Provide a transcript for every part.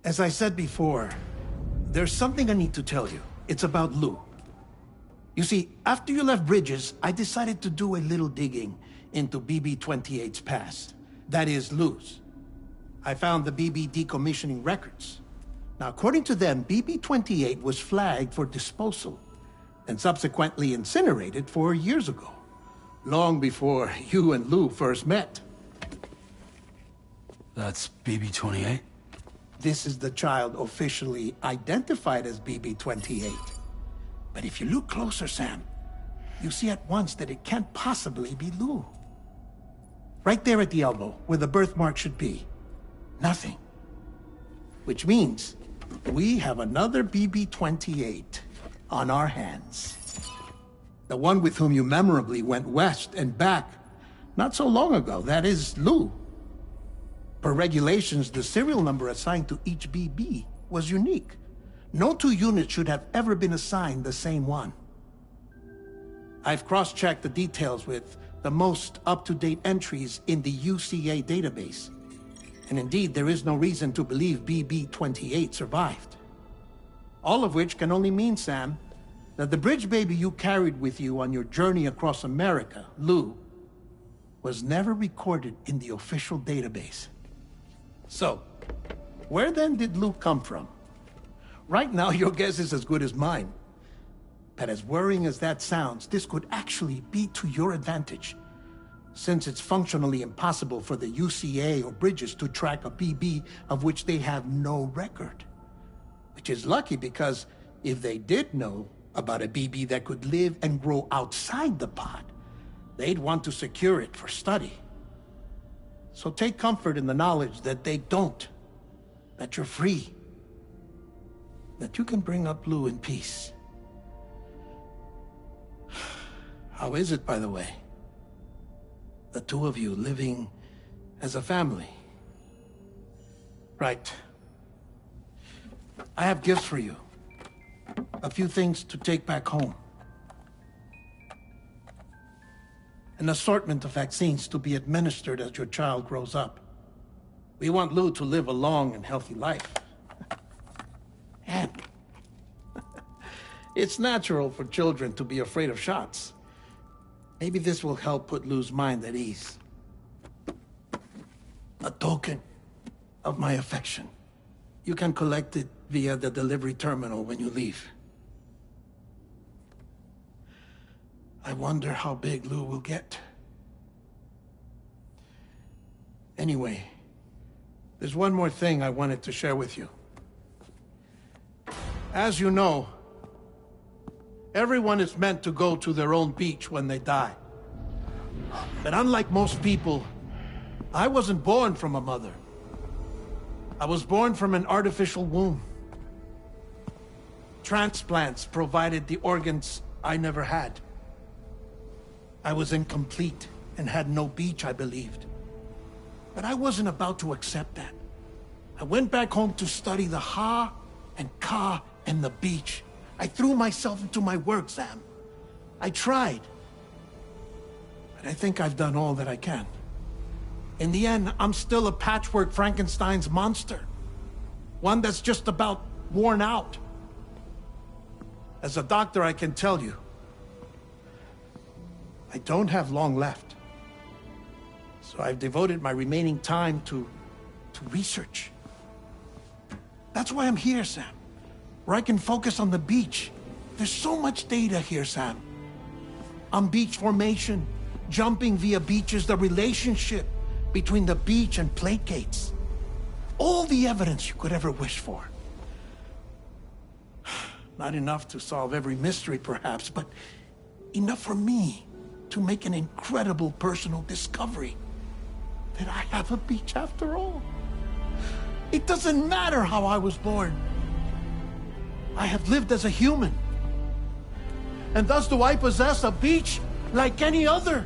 As I said before, there's something I need to tell you. It's about Lou. You see, after you left Bridges, I decided to do a little digging into BB-28's past. That is, Lou's. I found the BB decommissioning records. Now, according to them, BB-28 was flagged for disposal and subsequently incinerated 4 years ago, long before you and Lou first met. That's BB-28? This is the child officially identified as BB-28. But if you look closer, Sam, you see at once that it can't possibly be Lou. Right there at the elbow, where the birthmark should be. Nothing. Which means we have another BB-28 on our hands. The one with whom you memorably went west and back not so long ago, that is Lou. Per regulations, the serial number assigned to each BB was unique. No two units should have ever been assigned the same one. I've cross-checked the details with the most up-to-date entries in the UCA database. And indeed, there is no reason to believe BB-28 survived. All of which can only mean, Sam, that the bridge baby you carried with you on your journey across America, Lou, was never recorded in the official database. So, where then did Lou come from? Right now, your guess is as good as mine. But as worrying as that sounds, this could actually be to your advantage, since it's functionally impossible for the UCA or Bridges to track a BB of which they have no record. Which is lucky because if they did know about a BB that could live and grow outside the pod, they'd want to secure it for study. So take comfort in the knowledge that they don't, that you're free, that you can bring up Lou in peace. How is it, by the way? The two of you living as a family? Right. I have gifts for you. A few things to take back home. An assortment of vaccines to be administered as your child grows up. We want Lou to live a long and healthy life. And it's natural for children to be afraid of shots. Maybe this will help put Lou's mind at ease. A token of my affection. You can collect it via the delivery terminal when you leave. I wonder how big Lou will get. Anyway, there's one more thing I wanted to share with you. As you know, everyone is meant to go to their own beach when they die. But unlike most people, I wasn't born from a mother. I was born from an artificial womb. Transplants provided the organs I never had. I was incomplete and had no beach, I believed. But I wasn't about to accept that. I went back home to study the Ha and Ka and the beach. I threw myself into my work, Sam. I tried. But I think I've done all that I can. In the end, I'm still a patchwork Frankenstein's monster. One that's just about worn out. As a doctor, I can tell you, I don't have long left. So I've devoted my remaining time to research. That's why I'm here, Sam. Where I can focus on the beach. There's so much data here, Sam. On beach formation, jumping via beaches, the relationship between the beach and placates. All the evidence you could ever wish for. Not enough to solve every mystery, perhaps, but enough for me to make an incredible personal discovery. That I have a beach after all. It doesn't matter how I was born. I have lived as a human. And thus do I possess a beach like any other.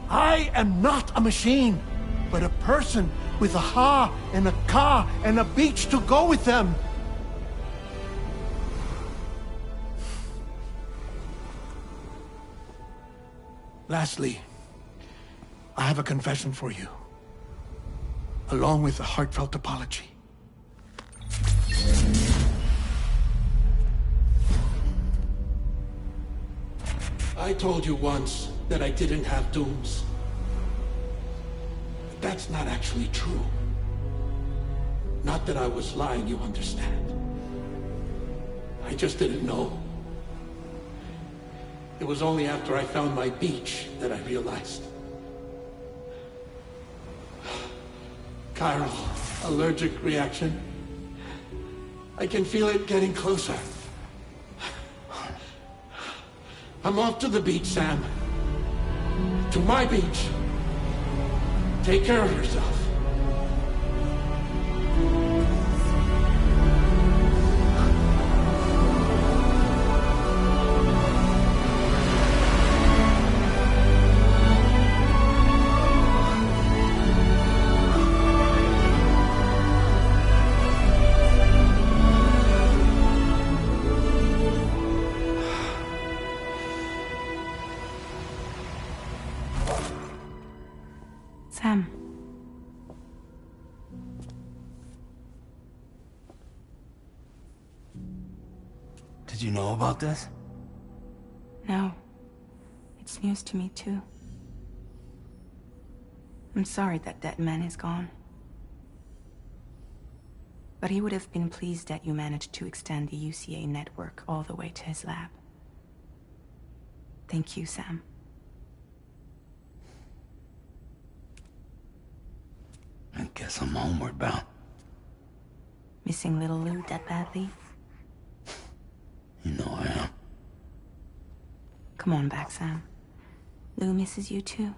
I am not a machine, but a person with a Ha and a Ka and a beach to go with them. Lastly, I have a confession for you, along with a heartfelt apology. I told you once that I didn't have dooms. But that's not actually true. Not that I was lying, you understand. I just didn't know. It was only after I found my beach that I realized. Chiral allergic reaction. I can feel it getting closer. I'm off to the beach, Sam. To my beach. Take care of yourself. Sam. Did you know about this? No. It's news to me, too. I'm sorry that man is gone. But he would have been pleased that you managed to extend the UCA network all the way to his lab. Thank you, Sam. I guess I'm homeward bound. Missing little Lou that badly? You know I am. Come on back, Sam. Lou misses you too.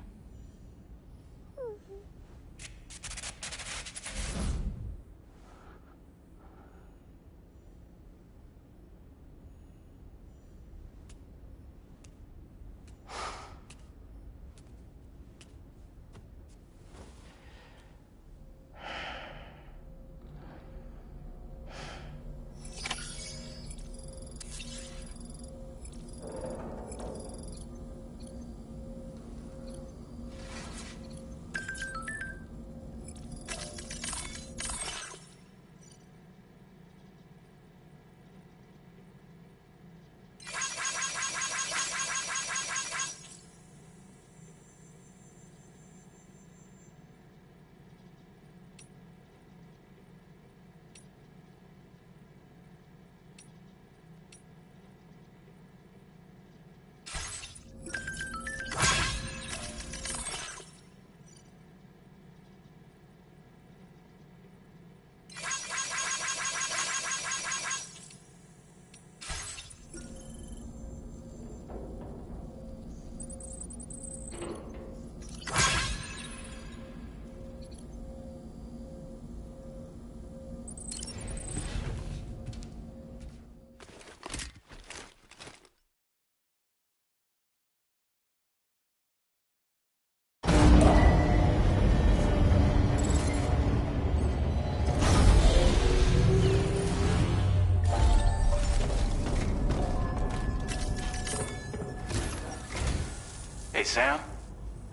Sam.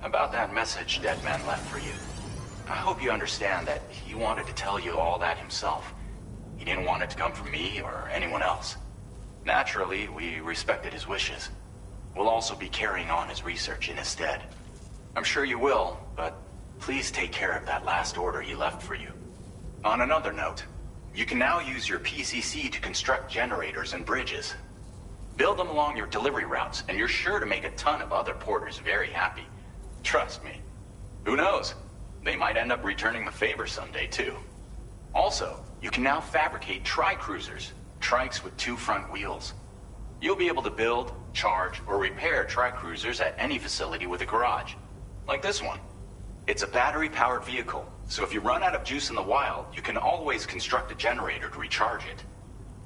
About that message Deadman left for you. I hope you understand that he wanted to tell you all that himself. He didn't want it to come from me or anyone else. Naturally, we respected his wishes. We'll also be carrying on his research in his stead. I'm sure you will, but please take care of that last order he left for you. On another note, you can now use your PCC to construct generators and bridges. Build them along your delivery routes, and you're sure to make a ton of other porters very happy. Trust me. Who knows? They might end up returning the favor someday, too. Also, you can now fabricate tri-cruisers, trikes with 2 front wheels. You'll be able to build, charge, or repair tri-cruisers at any facility with a garage. Like this one. It's a battery-powered vehicle, so if you run out of juice in the wild, you can always construct a generator to recharge it.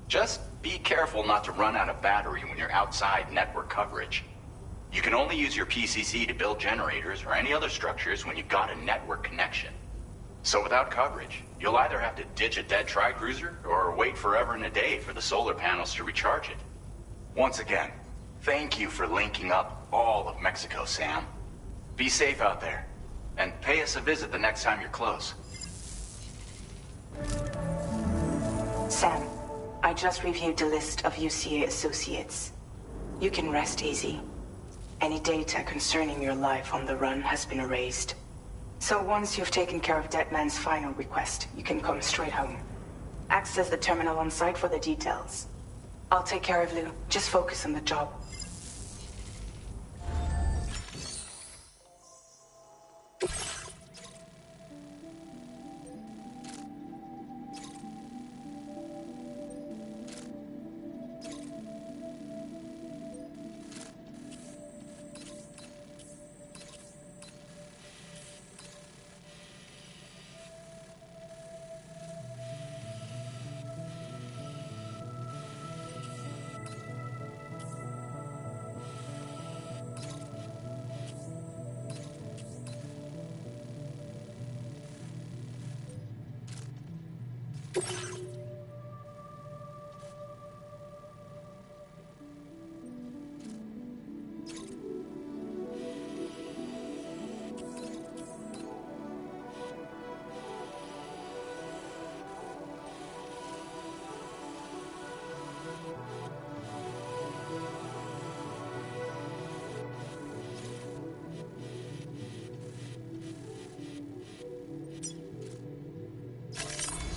Just be careful not to run out of battery when you're outside network coverage. You can only use your PCC to build generators or any other structures when you've got a network connection. So without coverage, you'll either have to ditch a dead tri-cruiser or wait forever and a day for the solar panels to recharge it. Once again, thank you for linking up all of Mexico, Sam. Be safe out there, and pay us a visit the next time you're close. Sam, I just reviewed the list of UCA associates. You can rest easy. Any data concerning your life on the run has been erased. So once you've taken care of Deadman's final request, you can come straight home. Access the terminal on site for the details. I'll take care of Lou. Just focus on the job.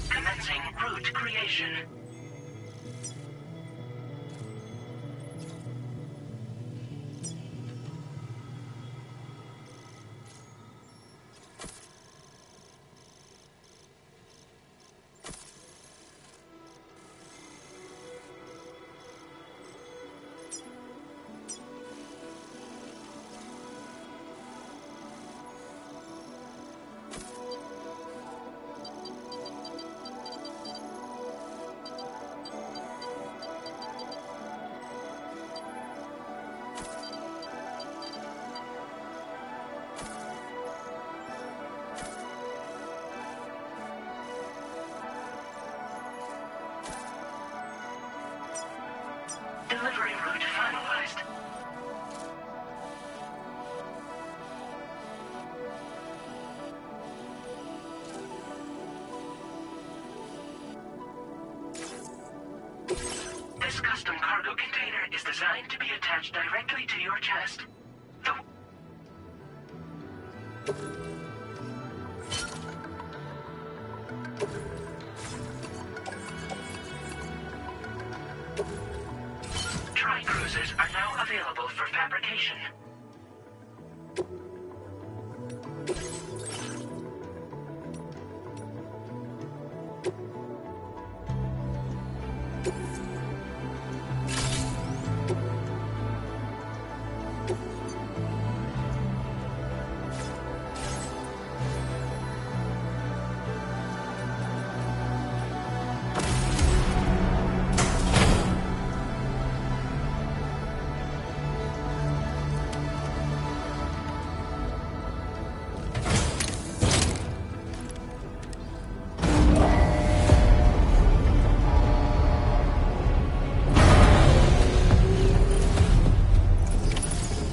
Commencing route creation. Delivery route finalized. This custom cargo container is designed to be attached directly to your chest. Tri-cruisers are now available for fabrication.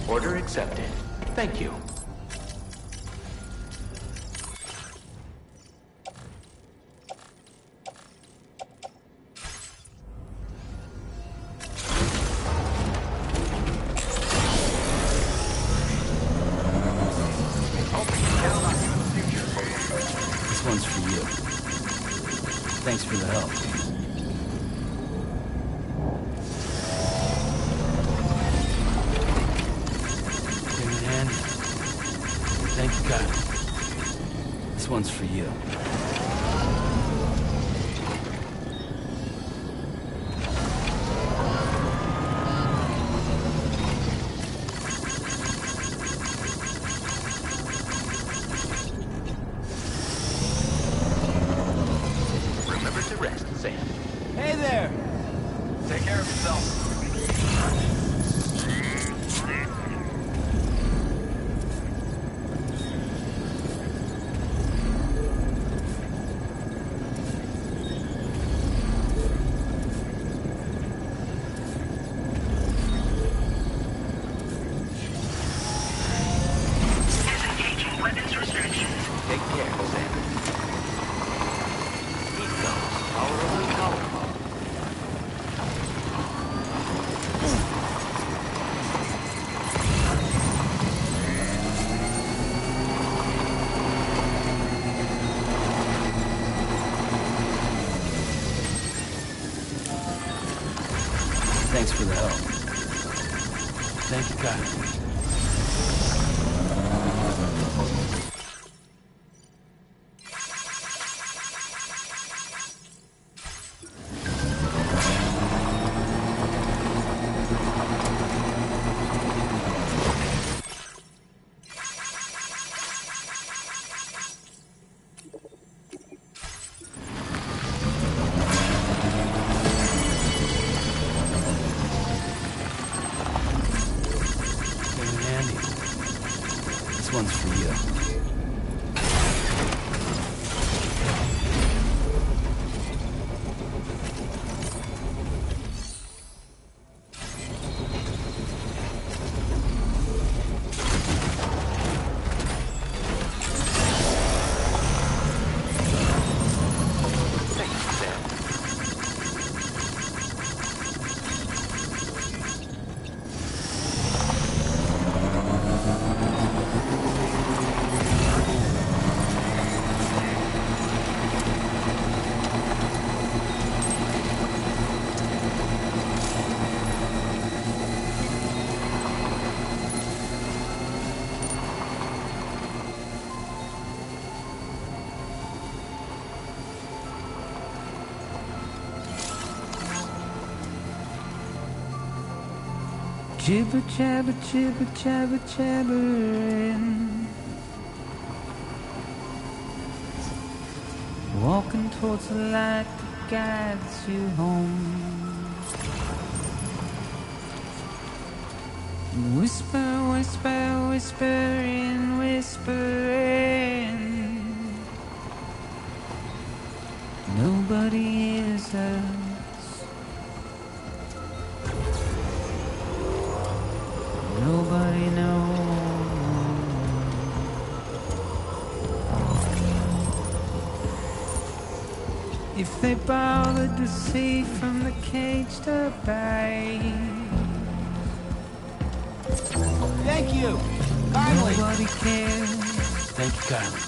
Order accepted. Thank you. This one's for you. Thanks for the help. Give me a hand. Thank you, God. This one's for you. Remember to rest, Sam. Hey there! Take care of yourself. Disengaging weapons restrictions. Take care, Sam. Keep those. Power over the power. Thanks for the help. Thank you, God. Hey, Andy. This one's for you. Thanks, Sam. Jibber jabber jibber jabber jabbering, walking towards the light that guides you home. Whisper, whisper, whispering, whispering. Nobody hears us. Nobody knows. If they bothered to see from the cage to bay. Thank you! Kindly! Nobody cares. Thank you, Kylie.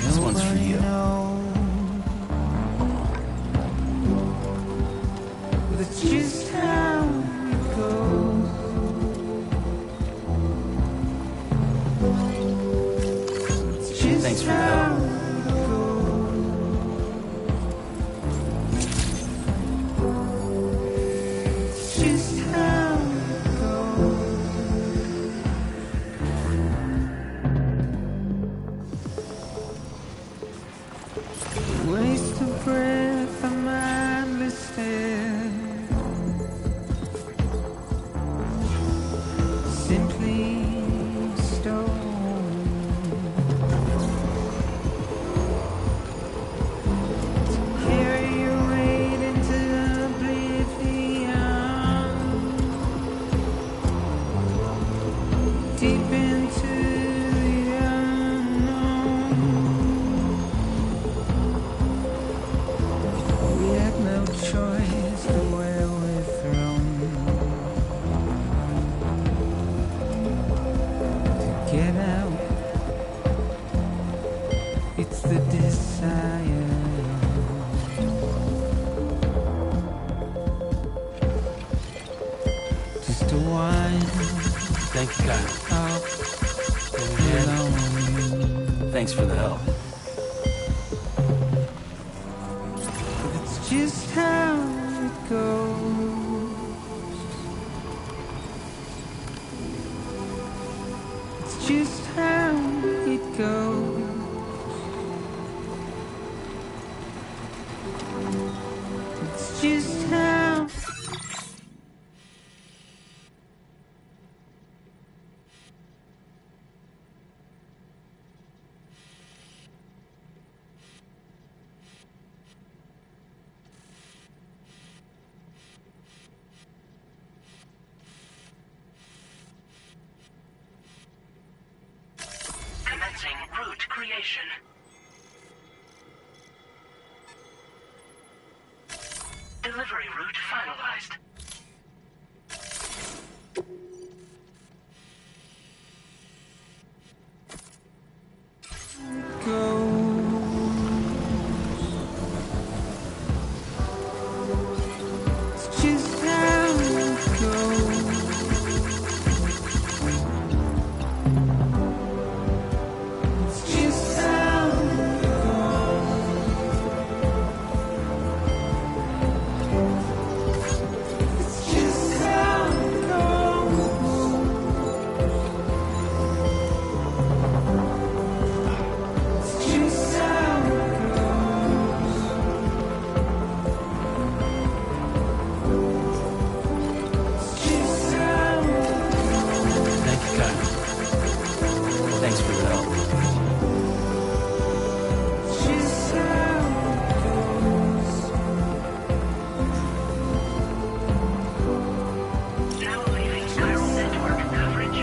This one's for you. That's just how it goes. It's just Thanks for the how help. it goes. It's just how it goes. Waste of breath, a mindless stare. Simply stone. Carry your weight into oblivion. Deep the desire. Just a one Thank you, God. up alone. Thanks for the help. It's just how it goes. It's just how it goes. It's just how. Commencing route creation. Delivery route finalized. It's just how it goes. It's just how it goes. It's just how it goes. It's just how it goes. It's just how it Thank you, God. Thanks for the help. It's just how it goes. Now leaving chiral network coverage.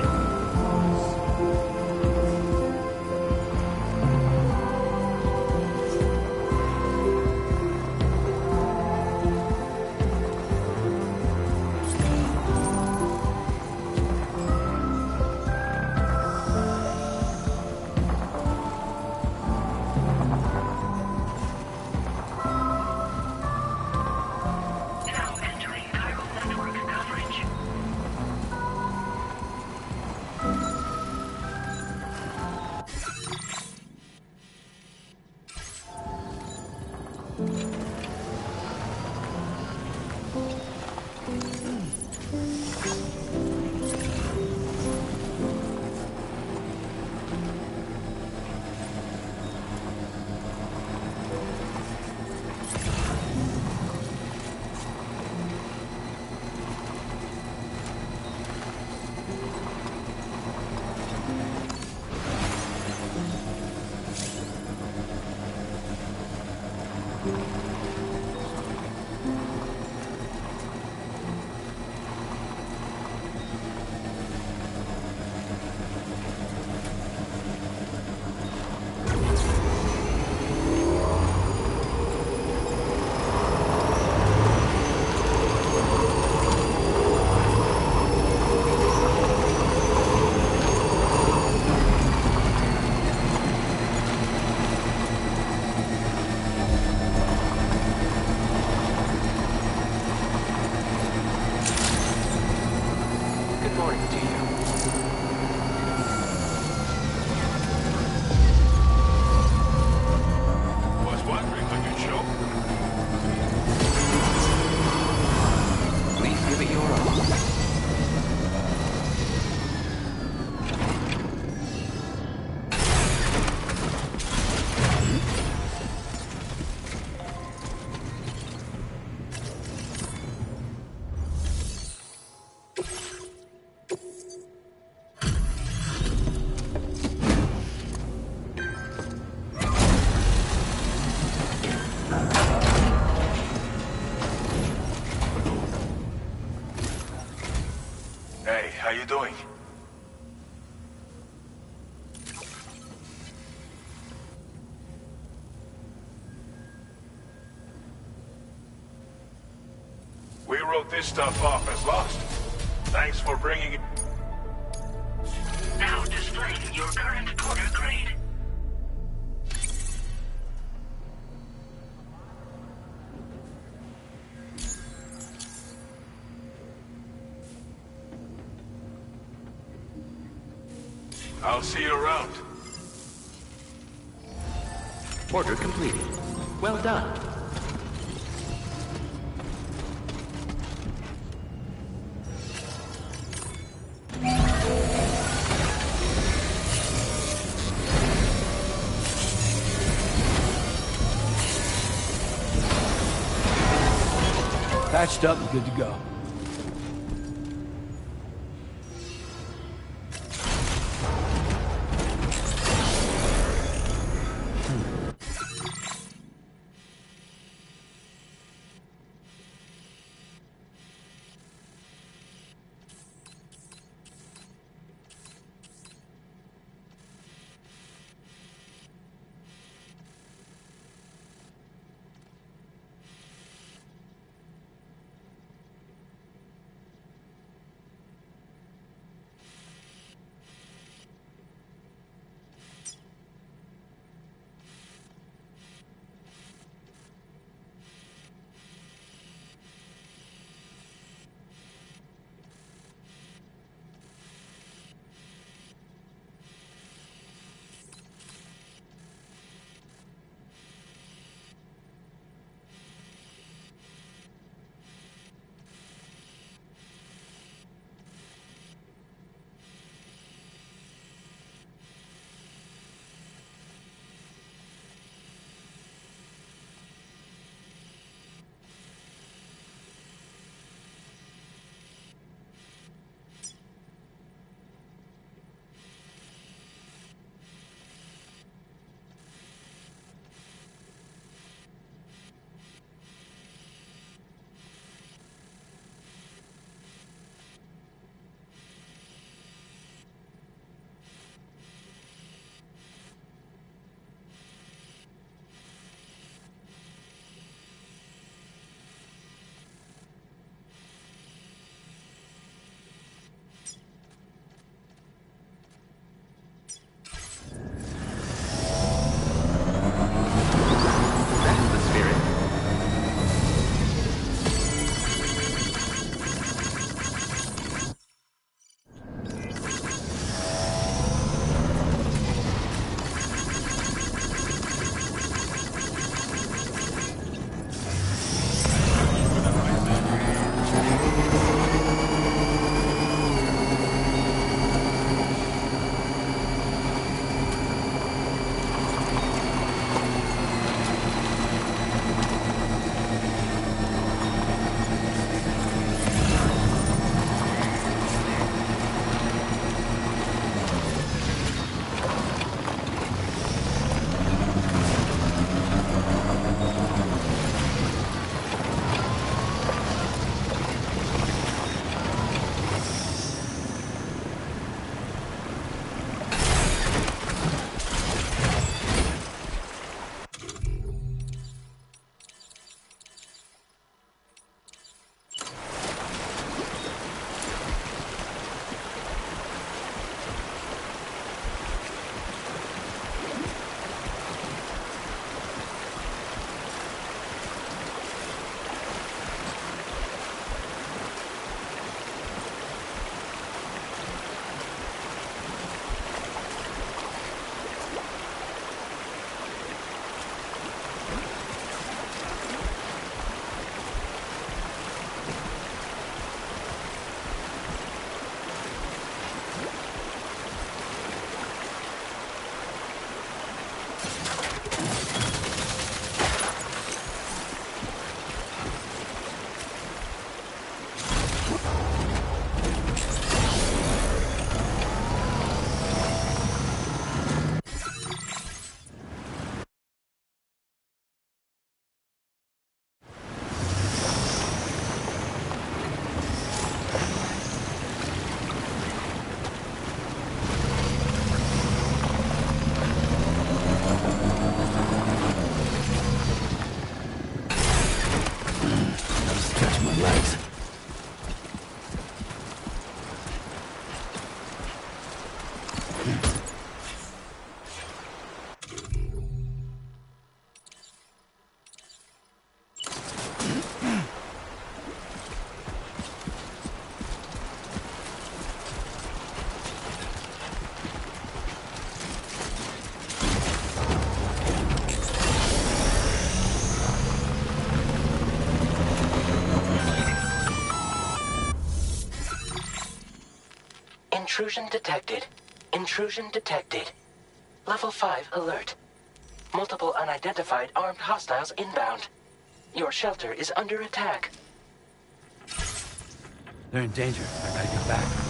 Now entering chiral network coverage. Good morning to you. Was wondering when you'd show. Please give it your all. Hey, how you doing? We wrote this stuff off as lost. Thanks for bringing it. Now displaying your current quarter grade. I'll see you around. Order completed. Well done. Patched up and good to go. Intrusion detected. Intrusion detected. Level 5 alert. Multiple unidentified armed hostiles inbound. Your shelter is under attack. They're in danger. I gotta get back.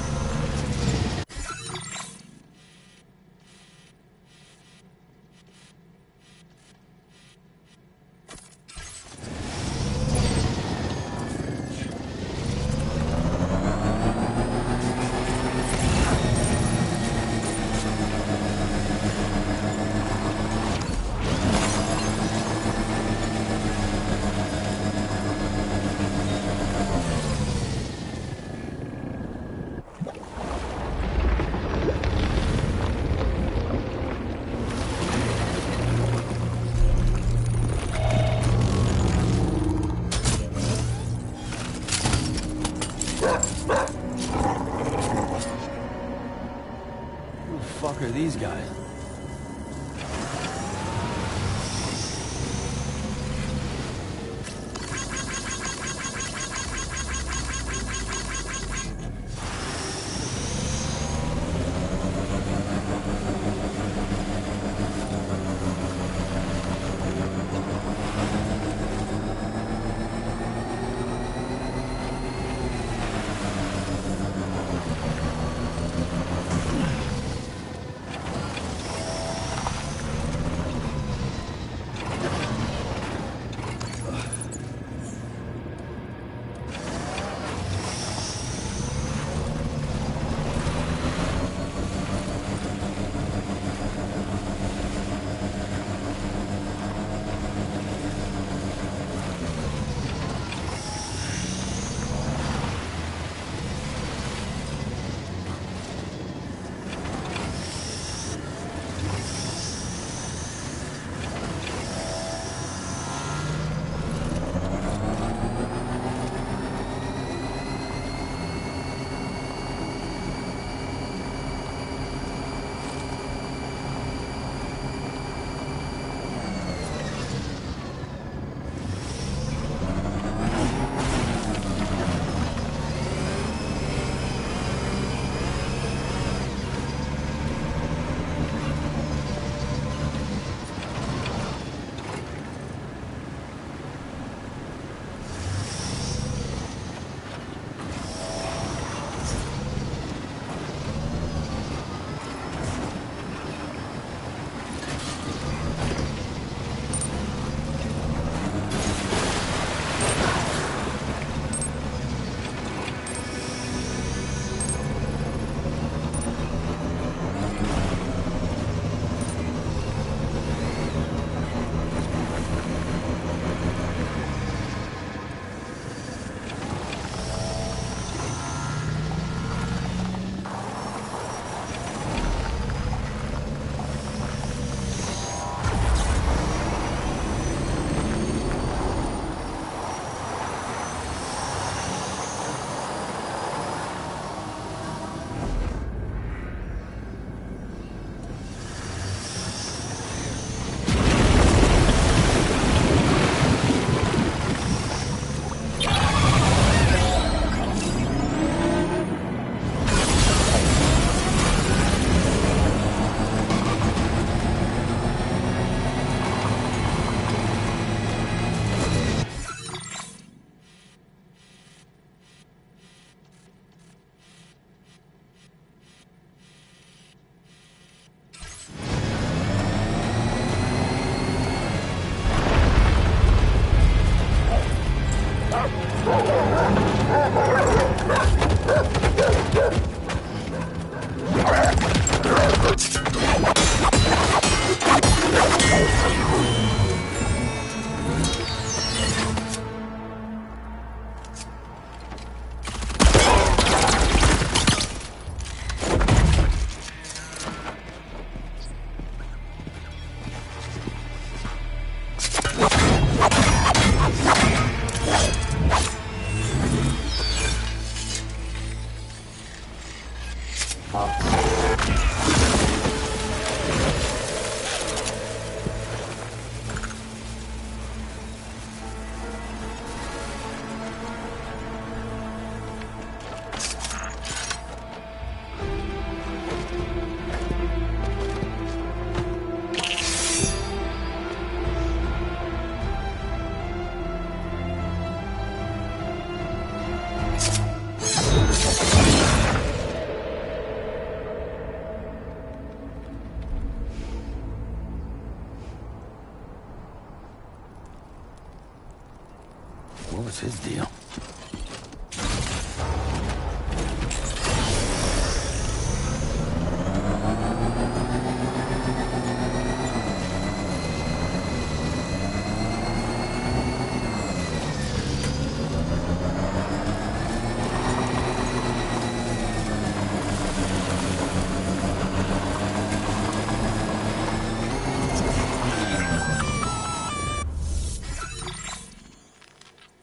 What was his deal?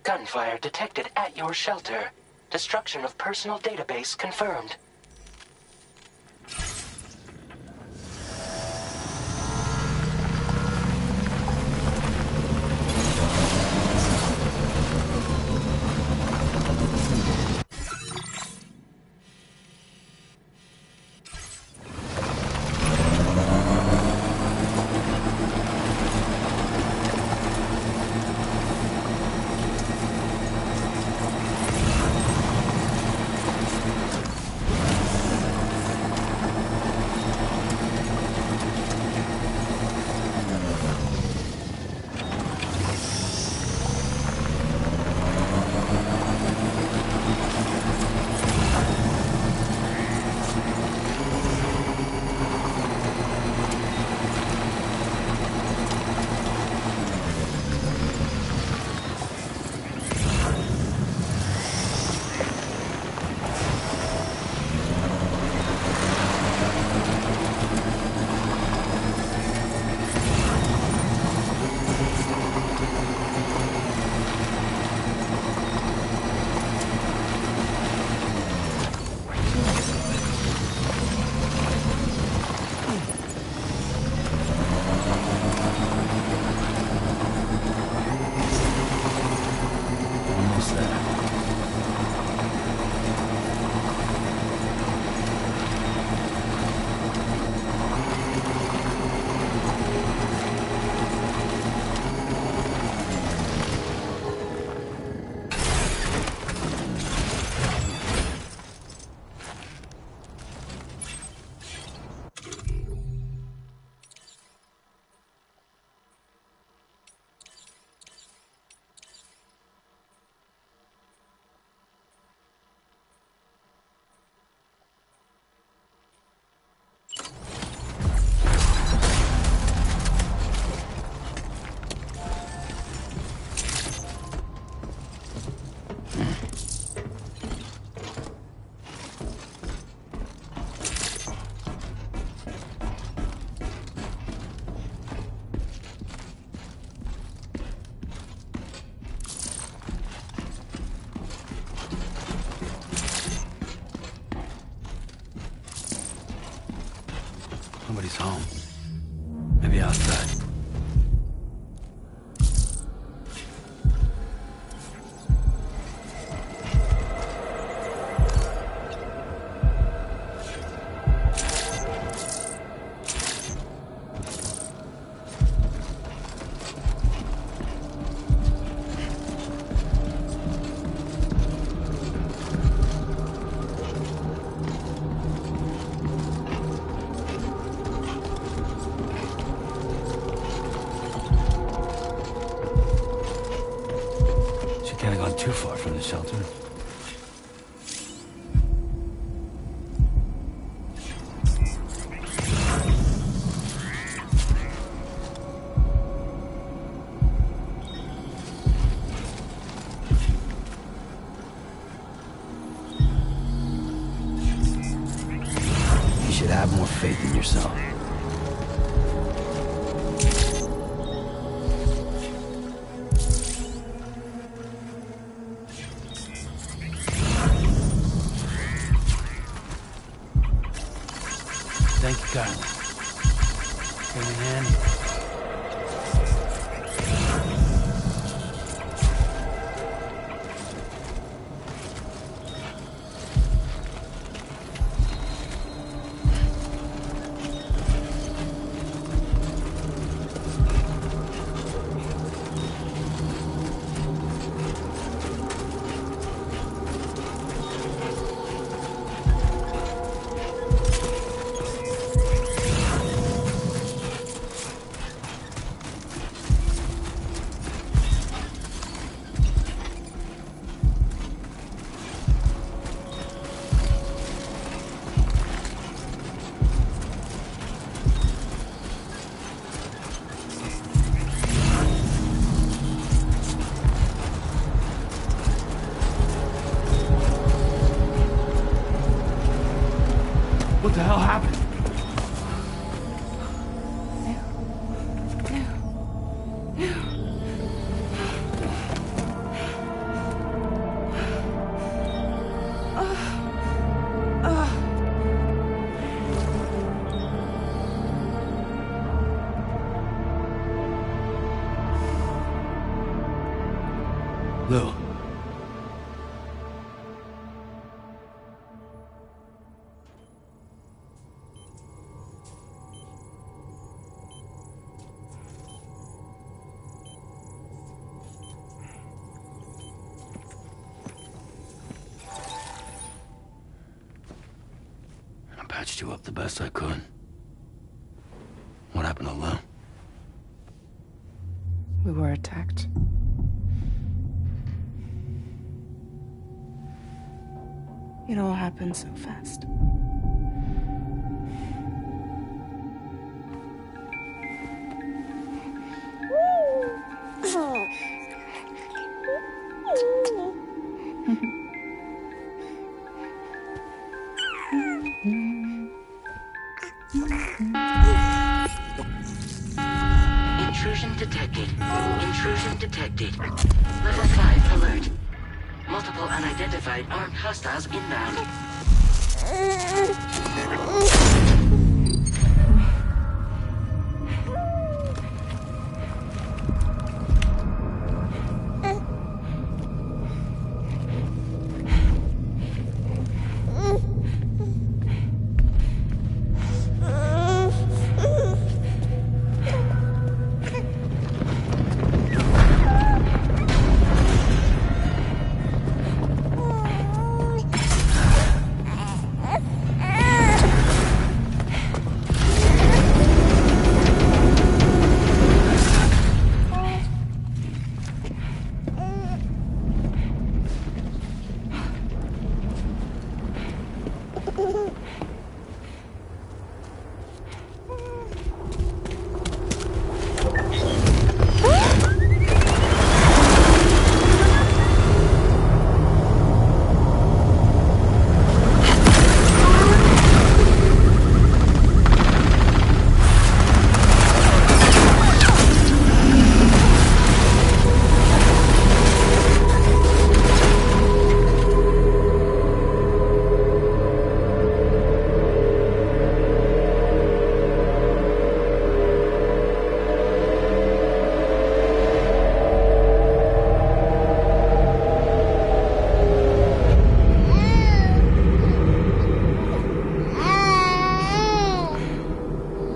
Gunfire detected at your shelter. Destruction of personal database confirmed. Nobody's home. Maybe outside. Can't have gone too far from the shelter. You should have more faith in yourself. Thank you, God. Give me a hand. What the hell happened? Lou. I patched you up the best I could. What happened to Lou? We were attacked. It all happened so fast. Intrusion detected. Intrusion detected. Level 5 alert. Multiple unidentified armed hostiles inbound.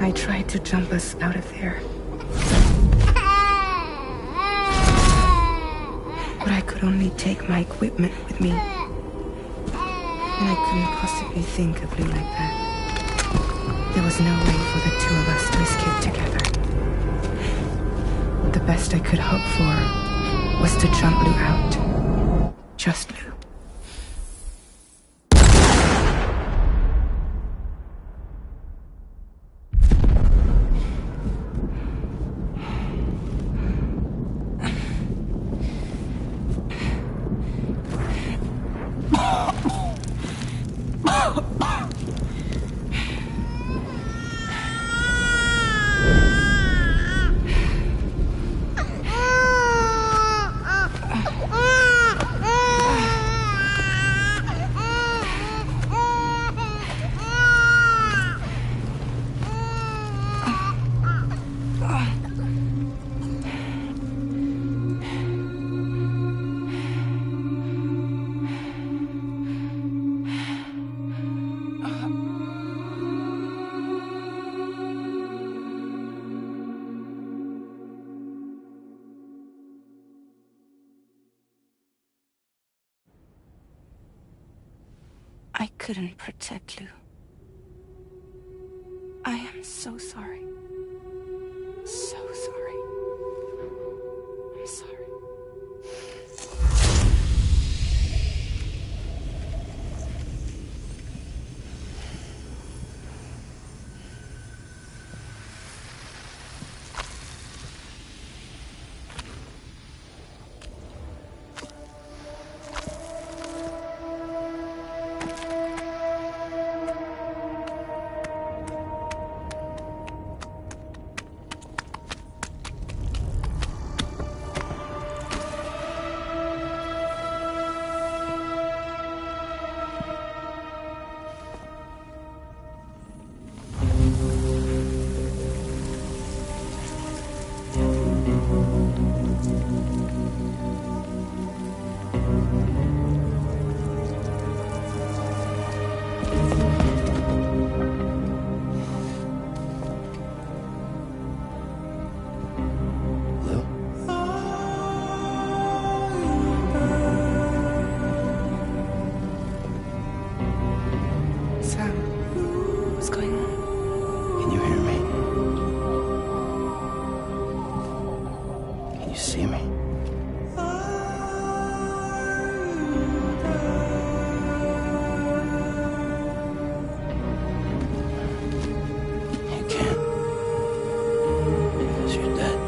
I tried to jump us out of there. But I could only take my equipment with me. And I couldn't possibly think of Lou like that. There was no way for the two of us to escape together. The best I could hope for was to jump Lou out. Just Lou. I couldn't protect Lou. I am so sorry. So sorry. I'm sorry. see me? You can't. Because you're dead.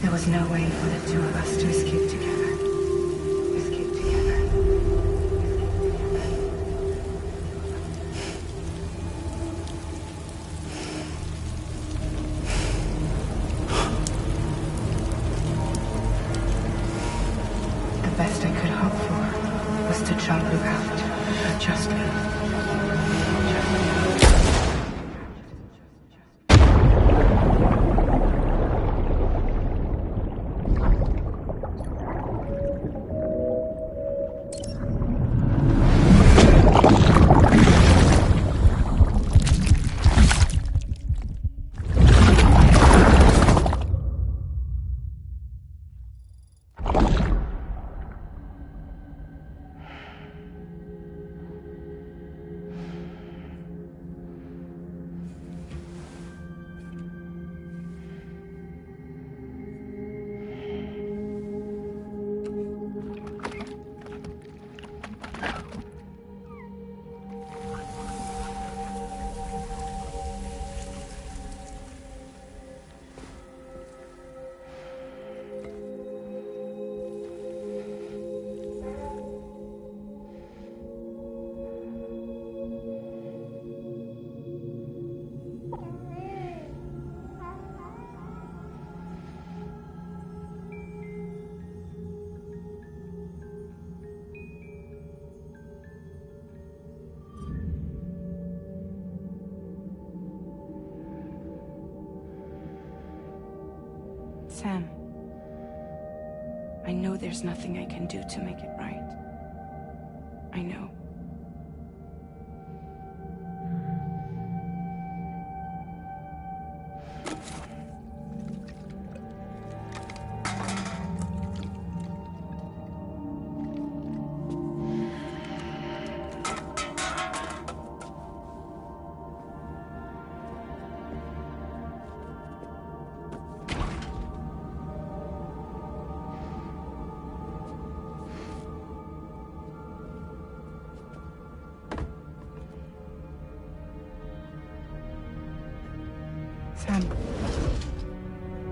There was no way for the two of us to escape together. Escape together. The best I could hope for was to jump you out. Just me. Sam, I know there's nothing I can do to make it right. I know. Sam,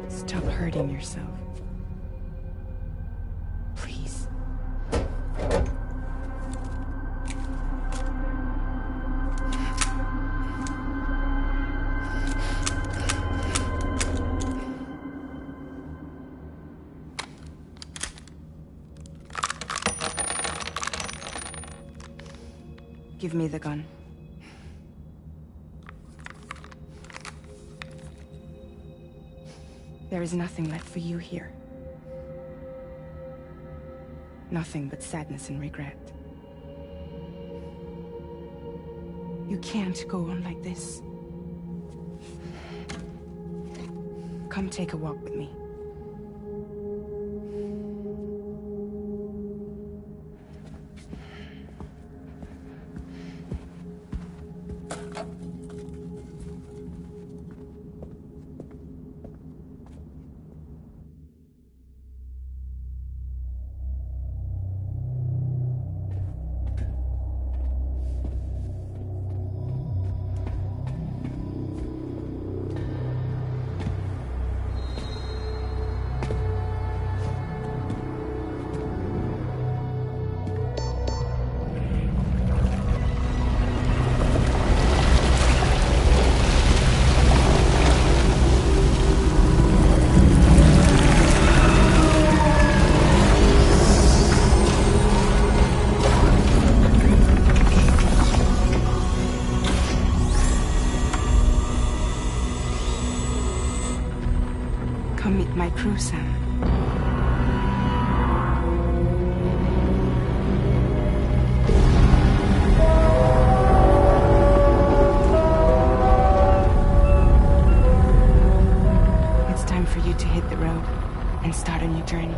stop hurting yourself. Please. Give me the gun. There is nothing left for you here. Nothing but sadness and regret. You can't go on like this. Come take a walk with me. Come meet my crew, Sam. It's time for you to hit the road and start a new journey.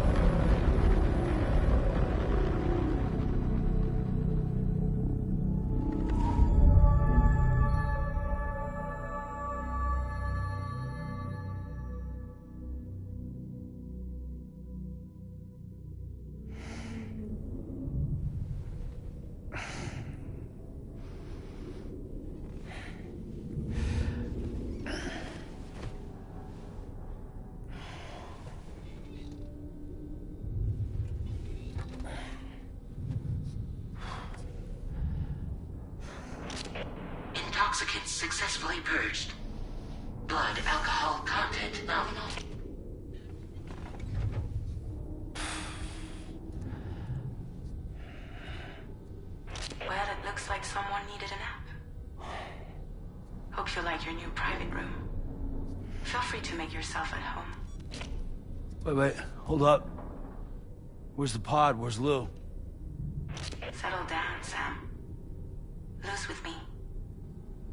Intoxicants successfully purged. Blood alcohol content nominal. Well, it looks like someone needed a nap. Hope you like your new private room. Feel free to make yourself at home. Wait, hold up. Where's the pod? Where's Lou? Settle down, Sam. Lou's with me.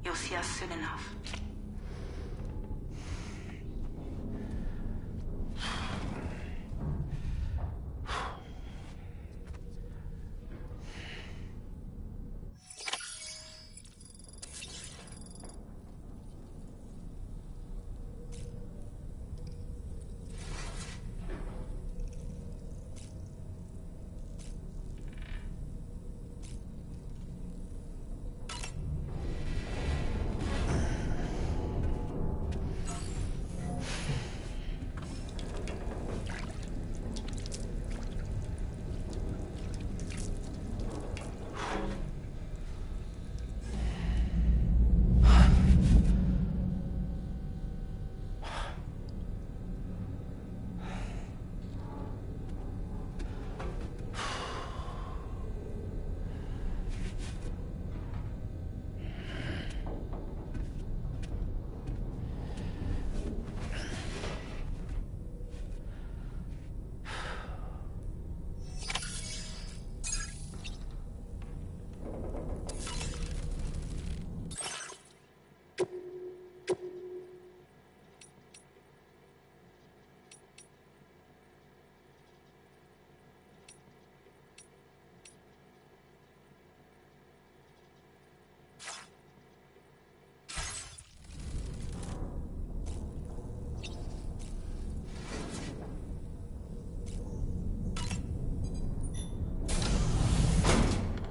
You'll see us soon enough.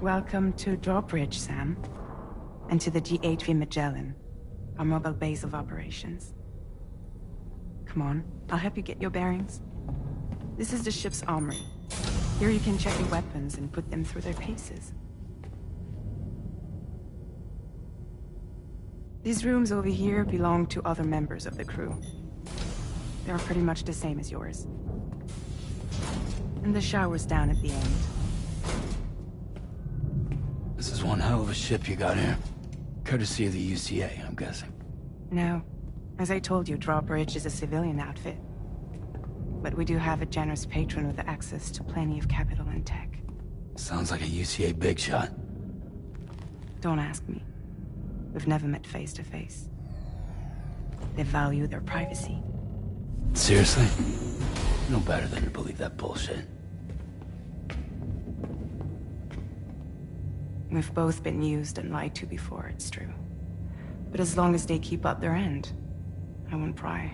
Welcome to Drawbridge, Sam. And to the DHV Magellan, our mobile base of operations. Come on, I'll help you get your bearings. This is the ship's armory. Here you can check your weapons and put them through their paces. These rooms over here belong to other members of the crew. They're pretty much the same as yours. And the shower's down at the end. This is one hell of a ship you got here. Courtesy of the UCA, I'm guessing. No. As I told you, Drawbridge is a civilian outfit. But we do have a generous patron with access to plenty of capital and tech. Sounds like a UCA big shot. Don't ask me. We've never met face to face. They value their privacy. Seriously? No better than to believe that bullshit. We've both been used and lied to before, it's true. But as long as they keep up their end, I won't pry.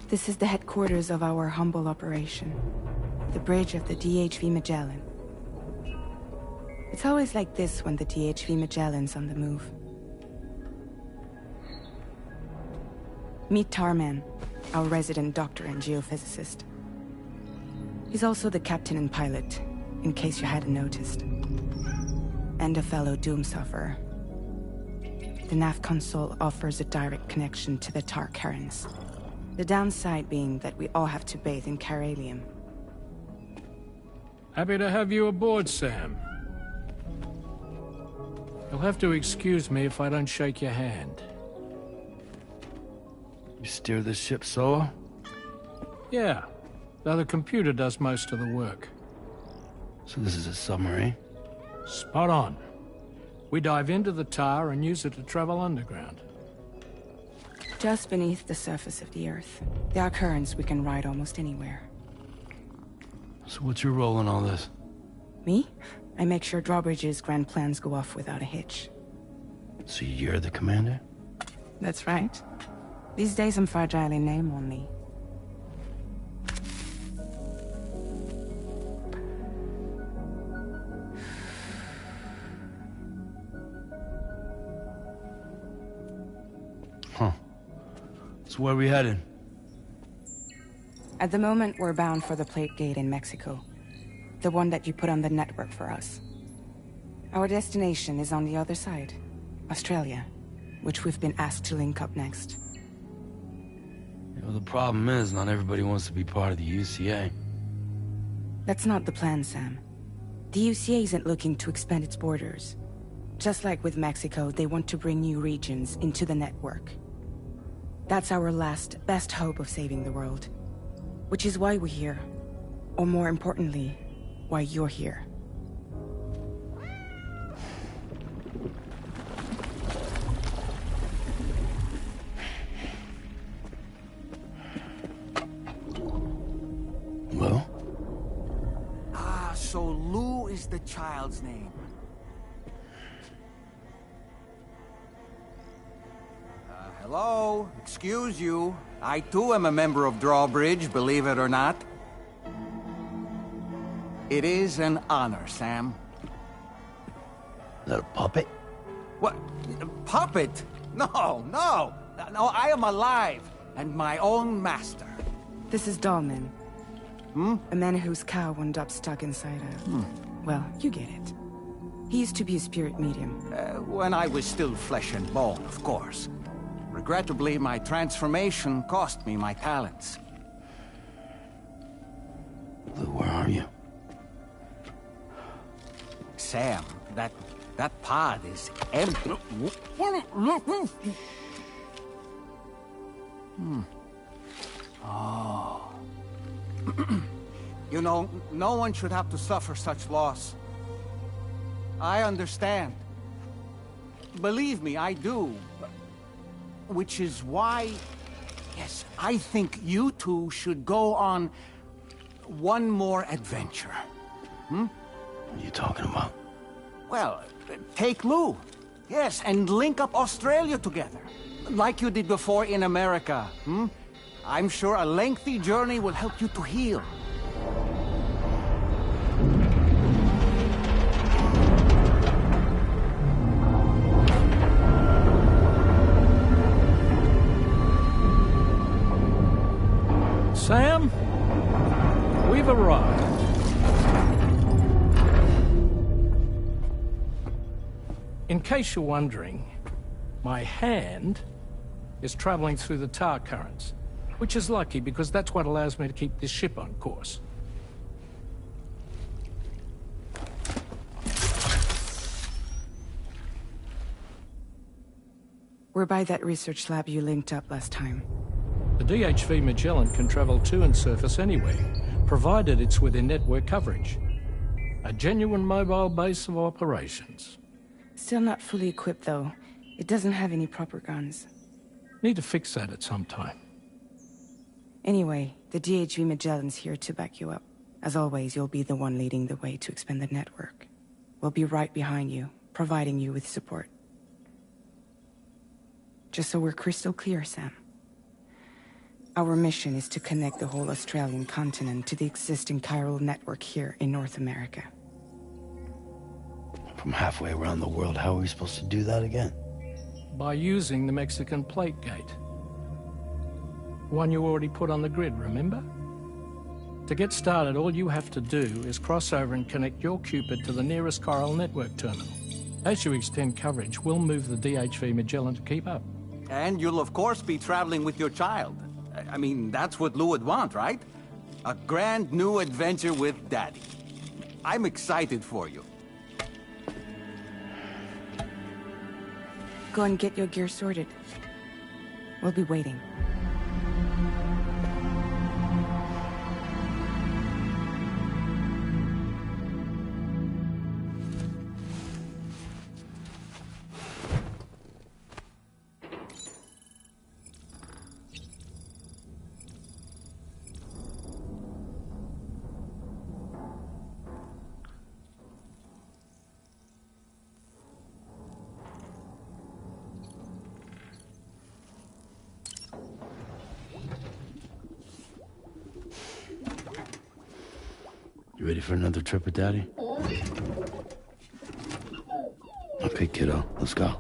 This is the headquarters of our humble operation. The bridge of the DHV Magellan. It's always like this when the DHV Magellan's on the move. Meet Tarman, our resident doctor and geophysicist. He's also the captain and pilot, in case you hadn't noticed. And a fellow doom sufferer. The nav console offers a direct connection to the Tar currents. The downside being that we all have to bathe in Caralium. Happy to have you aboard, Sam. You'll have to excuse me if I don't shake your hand. You steer this ship solo? Yeah, though the computer does most of the work. So this is a submarine? Spot on. We dive into the tar and use it to travel underground. Just beneath the surface of the Earth, there are currents we can ride almost anywhere. So what's your role in all this? Me? I make sure Drawbridge's grand plans go off without a hitch. So you're the commander? That's right. These days I'm fragile in name only. Huh. So where are we headed? At the moment, we're bound for the Plate Gate in Mexico. The one that you put on the network for us. Our destination is on the other side, Australia, which we've been asked to link up next. You know, the problem is, not everybody wants to be part of the UCA. That's not the plan, Sam. The UCA isn't looking to expand its borders. Just like with Mexico, they want to bring new regions into the network. That's our last, best hope of saving the world. Which is why we're here. Or more importantly, why you're here. Well? Ah, so Lou is the child's name. Hello? Excuse you. I too am a member of Drawbridge, believe it or not. It is an honor, Sam. Is that a puppet? What? Puppet? No, no! No, I am alive, and my own master. This is Dahlman. A man whose cow wound up stuck inside a... Well, you get it. He used to be a spirit medium. When I was still flesh and bone, of course. Regrettably, my transformation cost me my talents. Lou, where are you? Sam, that pod is empty. Oh. You know, no one should have to suffer such loss. I understand. Believe me, I do. Which is why, yes, I think you two should go on, one more adventure. What are you talking about? Well, take Lou. Yes, and link up Australia together. Like you did before in America. I'm sure a lengthy journey will help you to heal. Sam, we've arrived. In case you're wondering, my hand is traveling through the tar currents, which is lucky because that's what allows me to keep this ship on course. We're by that research lab you linked up last time. The DHV Magellan can travel to and surface anywhere, provided it's within network coverage. A genuine mobile base of operations. Still not fully equipped, though. It doesn't have any proper guns. Need to fix that at some time. Anyway, the DHV Magellan's here to back you up. As always, you'll be the one leading the way to expand the network. We'll be right behind you, providing you with support. Just so we're crystal clear, Sam. Our mission is to connect the whole Australian continent to the existing chiral network here in North America. From halfway around the world, how are we supposed to do that again? By using the Mexican plate gate. One you already put on the grid, remember? To get started, all you have to do is cross over and connect your Cupid to the nearest chiral network terminal. As you extend coverage, we'll move the DHV Magellan to keep up. And you'll of course be traveling with your child. I mean, that's what Lou would want, right? A grand new adventure with Daddy. I'm excited for you. Go and get your gear sorted. We'll be waiting. You ready for another trip with Daddy? Okay, kiddo, let's go.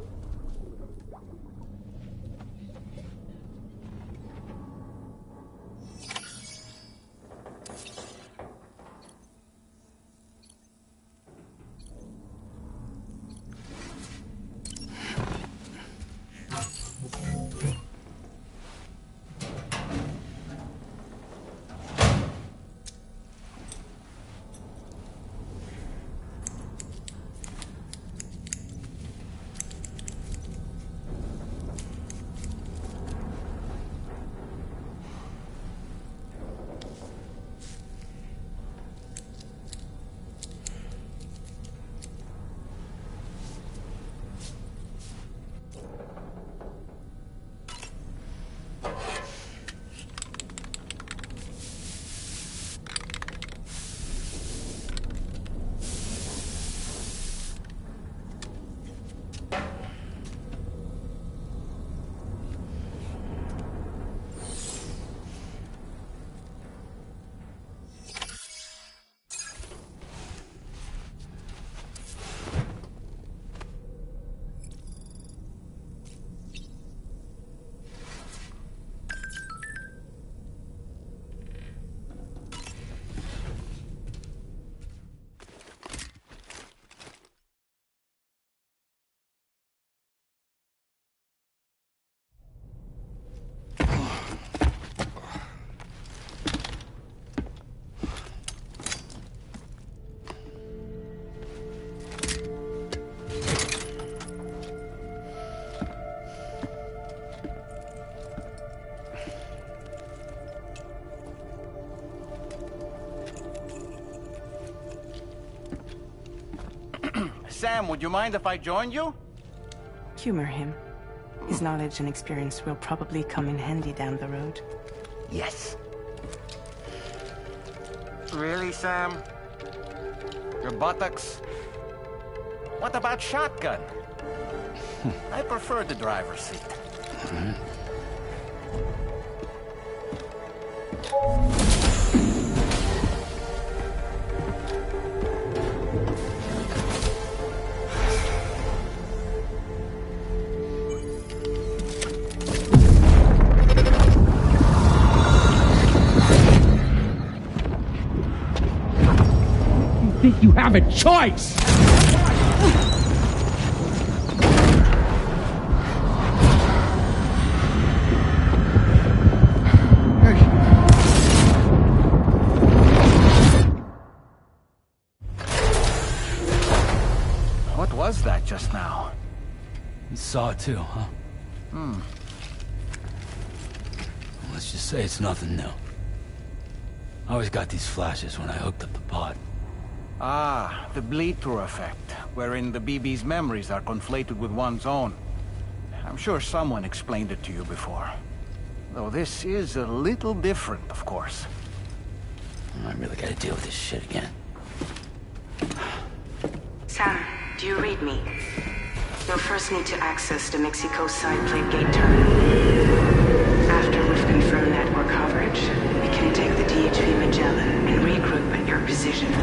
Sam, would you mind if I joined you? Humor him. His knowledge and experience will probably come in handy down the road. Yes. Really, Sam? Your buttocks? What about shotgun? I prefer the driver's seat. Think you have a choice? What was that just now? You saw it too, huh? Let's just say it's nothing new. I always got these flashes when I hooked up the pod. Ah, the bleed-through effect, wherein the BB's memories are conflated with one's own. I'm sure someone explained it to you before. Though this is a little different, of course. I really gotta deal with this shit again. Sam, do you read me? You'll first need to access the Mexico side plate gate terminal. After we've confirmed network coverage, we can take the DHV Magellan and regroup at your position.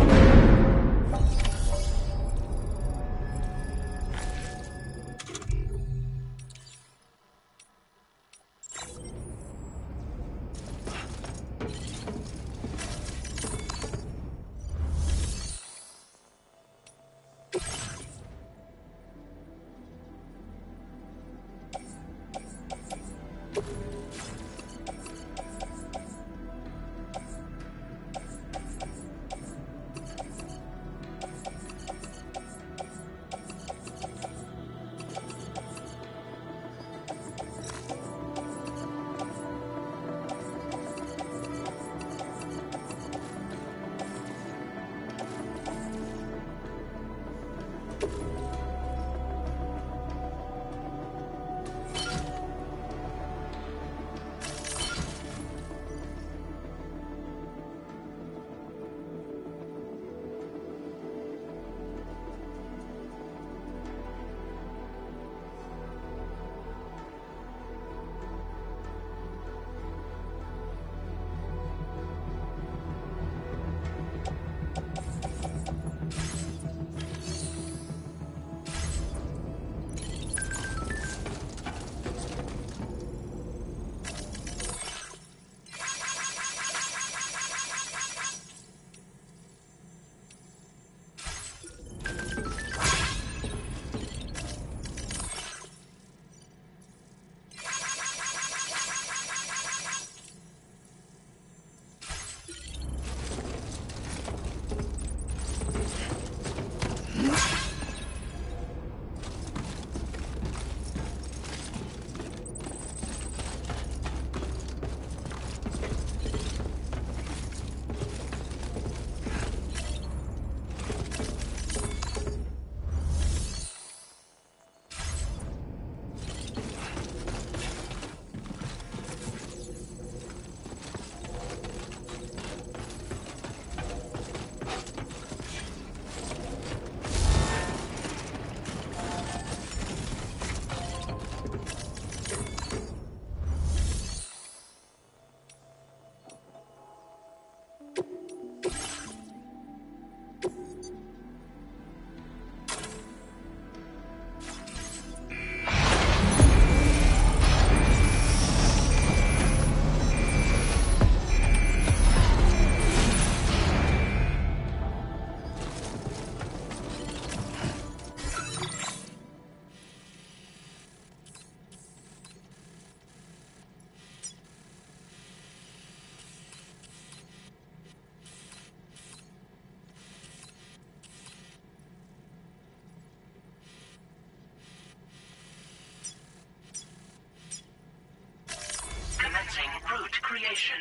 Route creation.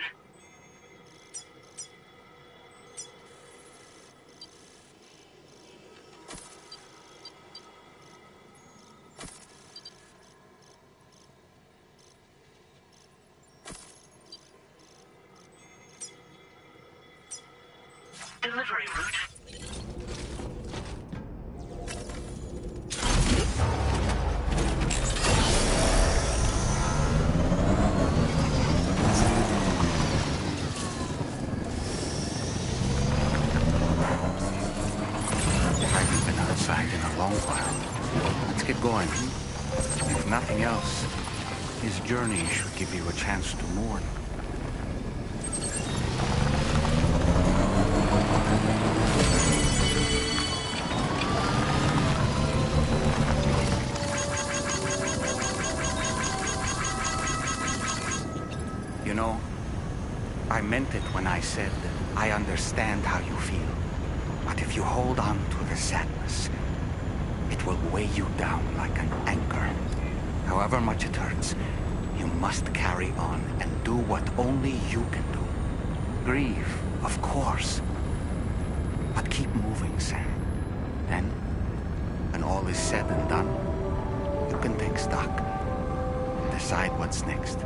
delivery route. Haven't been outside in a long while. Let's get going. If nothing else, his journey should give you a chance to mourn. You know, I meant it when I said I understand how you feel. But if you hold on to the sadness, it will weigh you down like an anchor. However much it hurts, you must carry on and do what only you can do. Grieve, of course. But keep moving, Sam. Then, when all is said and done, you can take stock and decide what's next.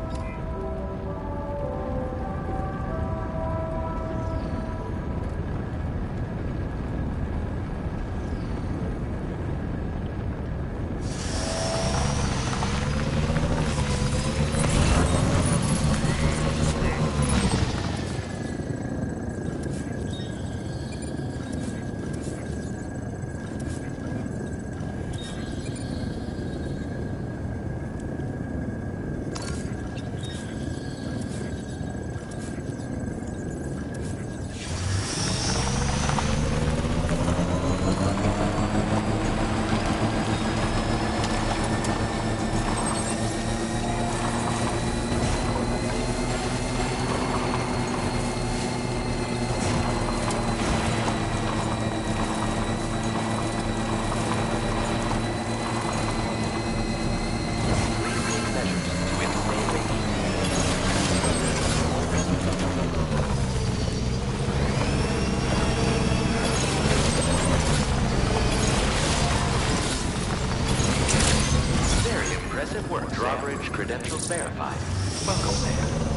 Drawbridge credentials verified. Welcome there.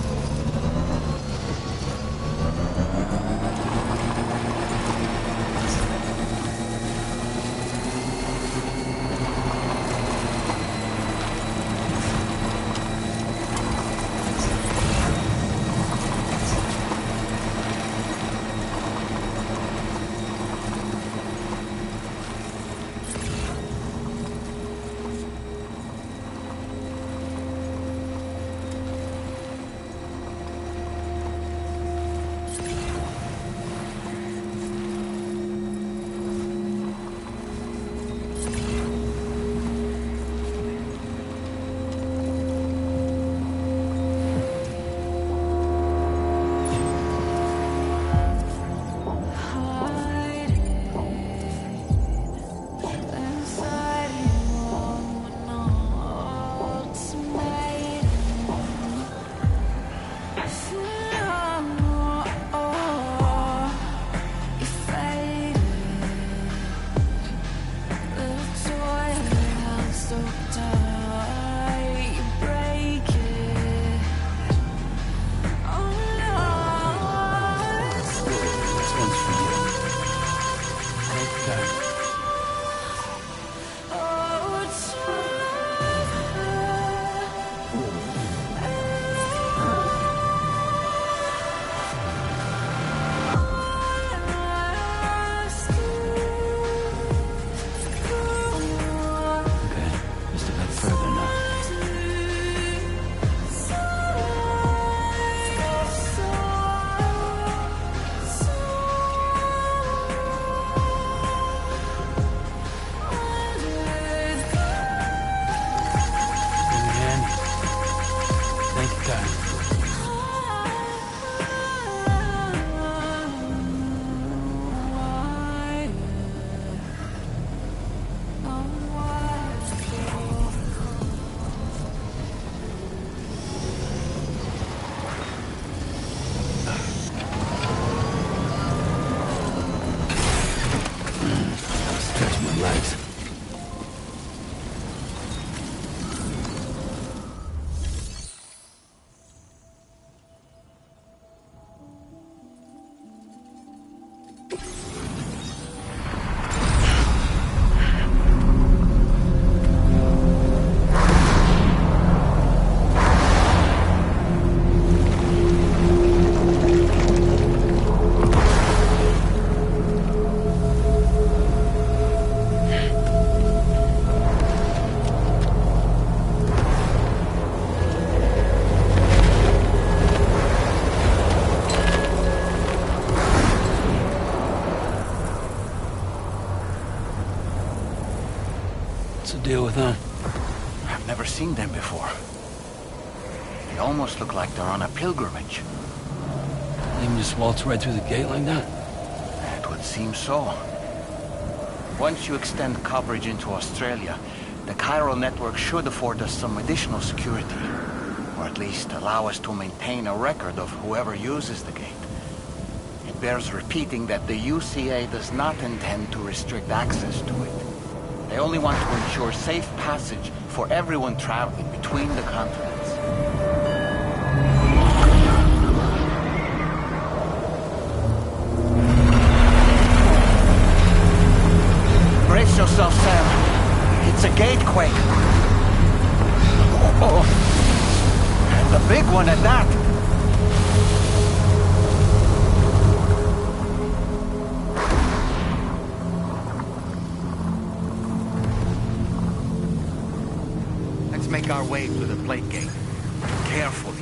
deal with them? I've never seen them before. They almost look like they're on a pilgrimage. They can just waltz right through the gate like that? It would seem so. Once you extend coverage into Australia, the chiral network should afford us some additional security. Or at least allow us to maintain a record of whoever uses the gate. It bears repeating that the UCA does not intend to restrict access to it. They only want to ensure safe passage for everyone traveling between the continents. Brace yourself, Sam. It's a gatequake. Oh. And a big one at that. Let's make our way to the plate gate. Carefully.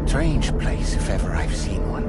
Strange place, if ever I've seen one.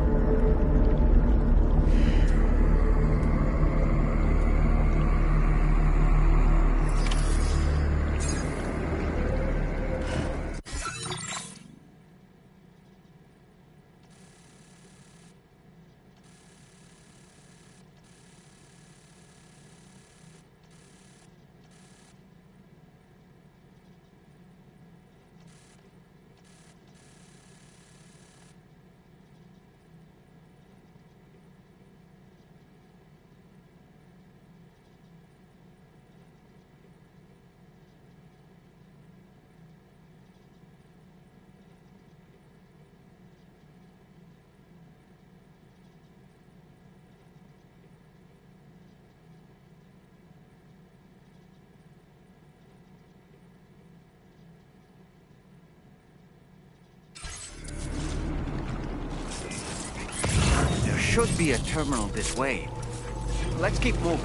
Should be a terminal this way. Let's keep moving.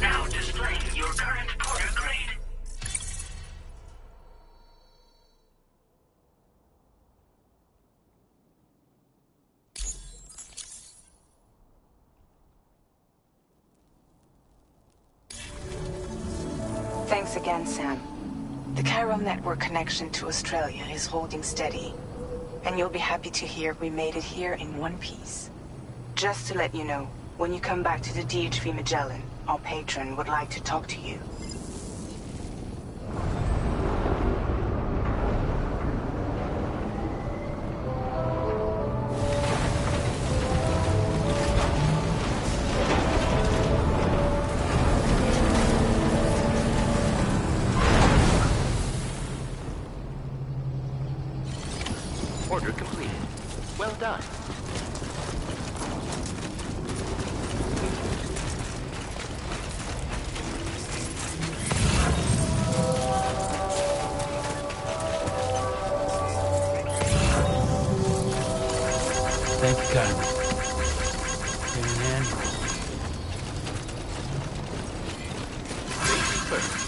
Now displaying your current porter grade. Thanks again, Sam. The chiral network connection to Australia is holding steady. And you'll be happy to hear we made it here in one piece. Just to let you know, when you come back to the DHV Magellan, our patron would like to talk to you. Order completed. Well done. Thank you, kindly. Been an hand. Safety first.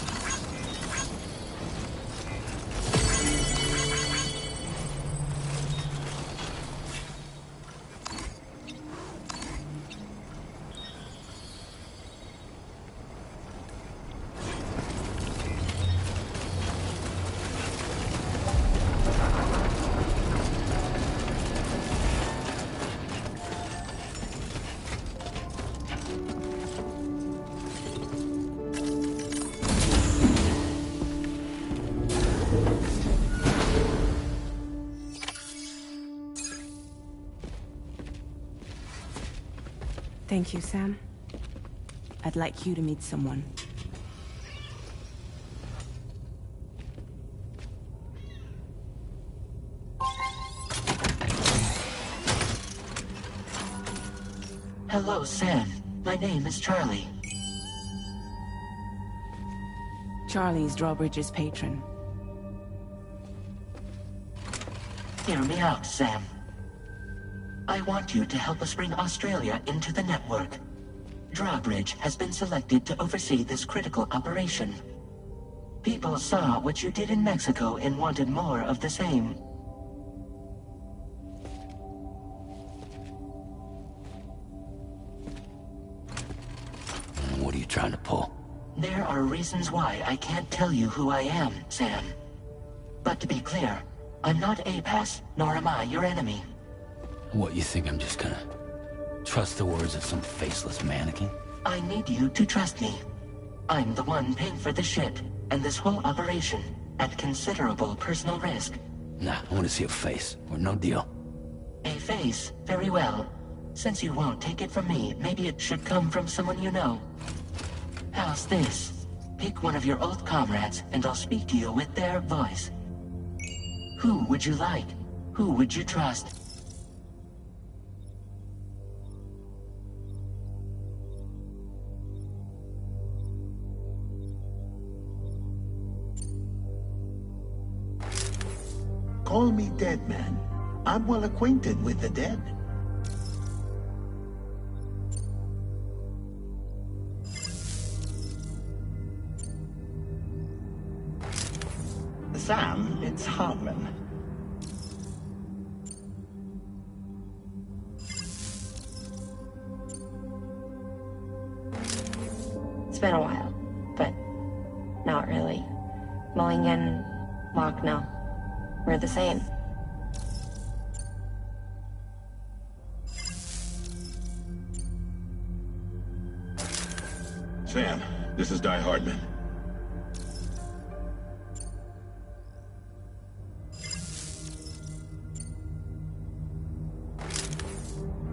Thank you, Sam. I'd like you to meet someone. Hello, Sam. My name is Charlie. Charlie's Drawbridge's patron. Hear me out, Sam. I want you to help us bring Australia into the network. Drawbridge has been selected to oversee this critical operation. People saw what you did in Mexico and wanted more of the same. What are you trying to pull? There are reasons why I can't tell you who I am, Sam. But to be clear, I'm not APAS, nor am I your enemy. What, you think I'm just gonna trust the words of some faceless mannequin? I need you to trust me. I'm the one paying for the shit, and this whole operation, at considerable personal risk. Nah, I want to see a face, or no deal. A face? Very well. Since you won't take it from me, maybe it should come from someone you know. How's this? Pick one of your old comrades, and I'll speak to you with their voice. Who would you like? Who would you trust? Call me dead, man. I'm well acquainted with the dead. Sam, it's Hartman. It's been a while, but not really. Mulligan, Locke, no. We're the same. Sam, this is Die Hardman.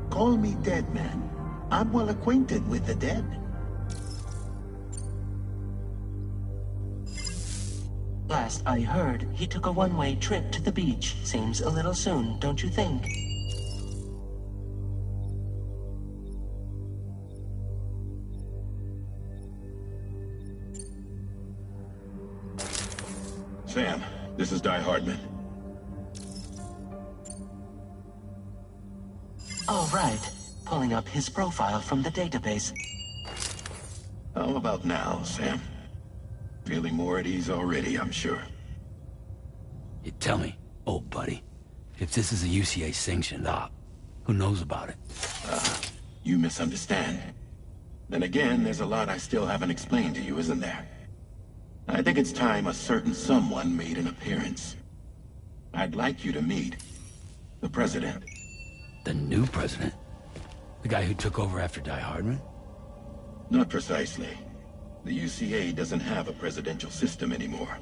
Call me dead, man. I'm well acquainted with the dead. Last I heard, he took a one-way trip to the beach. Seems a little soon, don't you think? This is Hardman. All right. Pulling up his profile from the database. How about now, Sam? Feeling more at ease already, I'm sure. You tell me, old buddy, if this is a UCA-sanctioned op, who knows about it? You misunderstand. Then again, there's a lot I still haven't explained to you, isn't there? I think it's time a certain someone made an appearance. I'd like you to meet the President. The new president? The guy who took over after Hardman? Not precisely. The UCA doesn't have a presidential system anymore.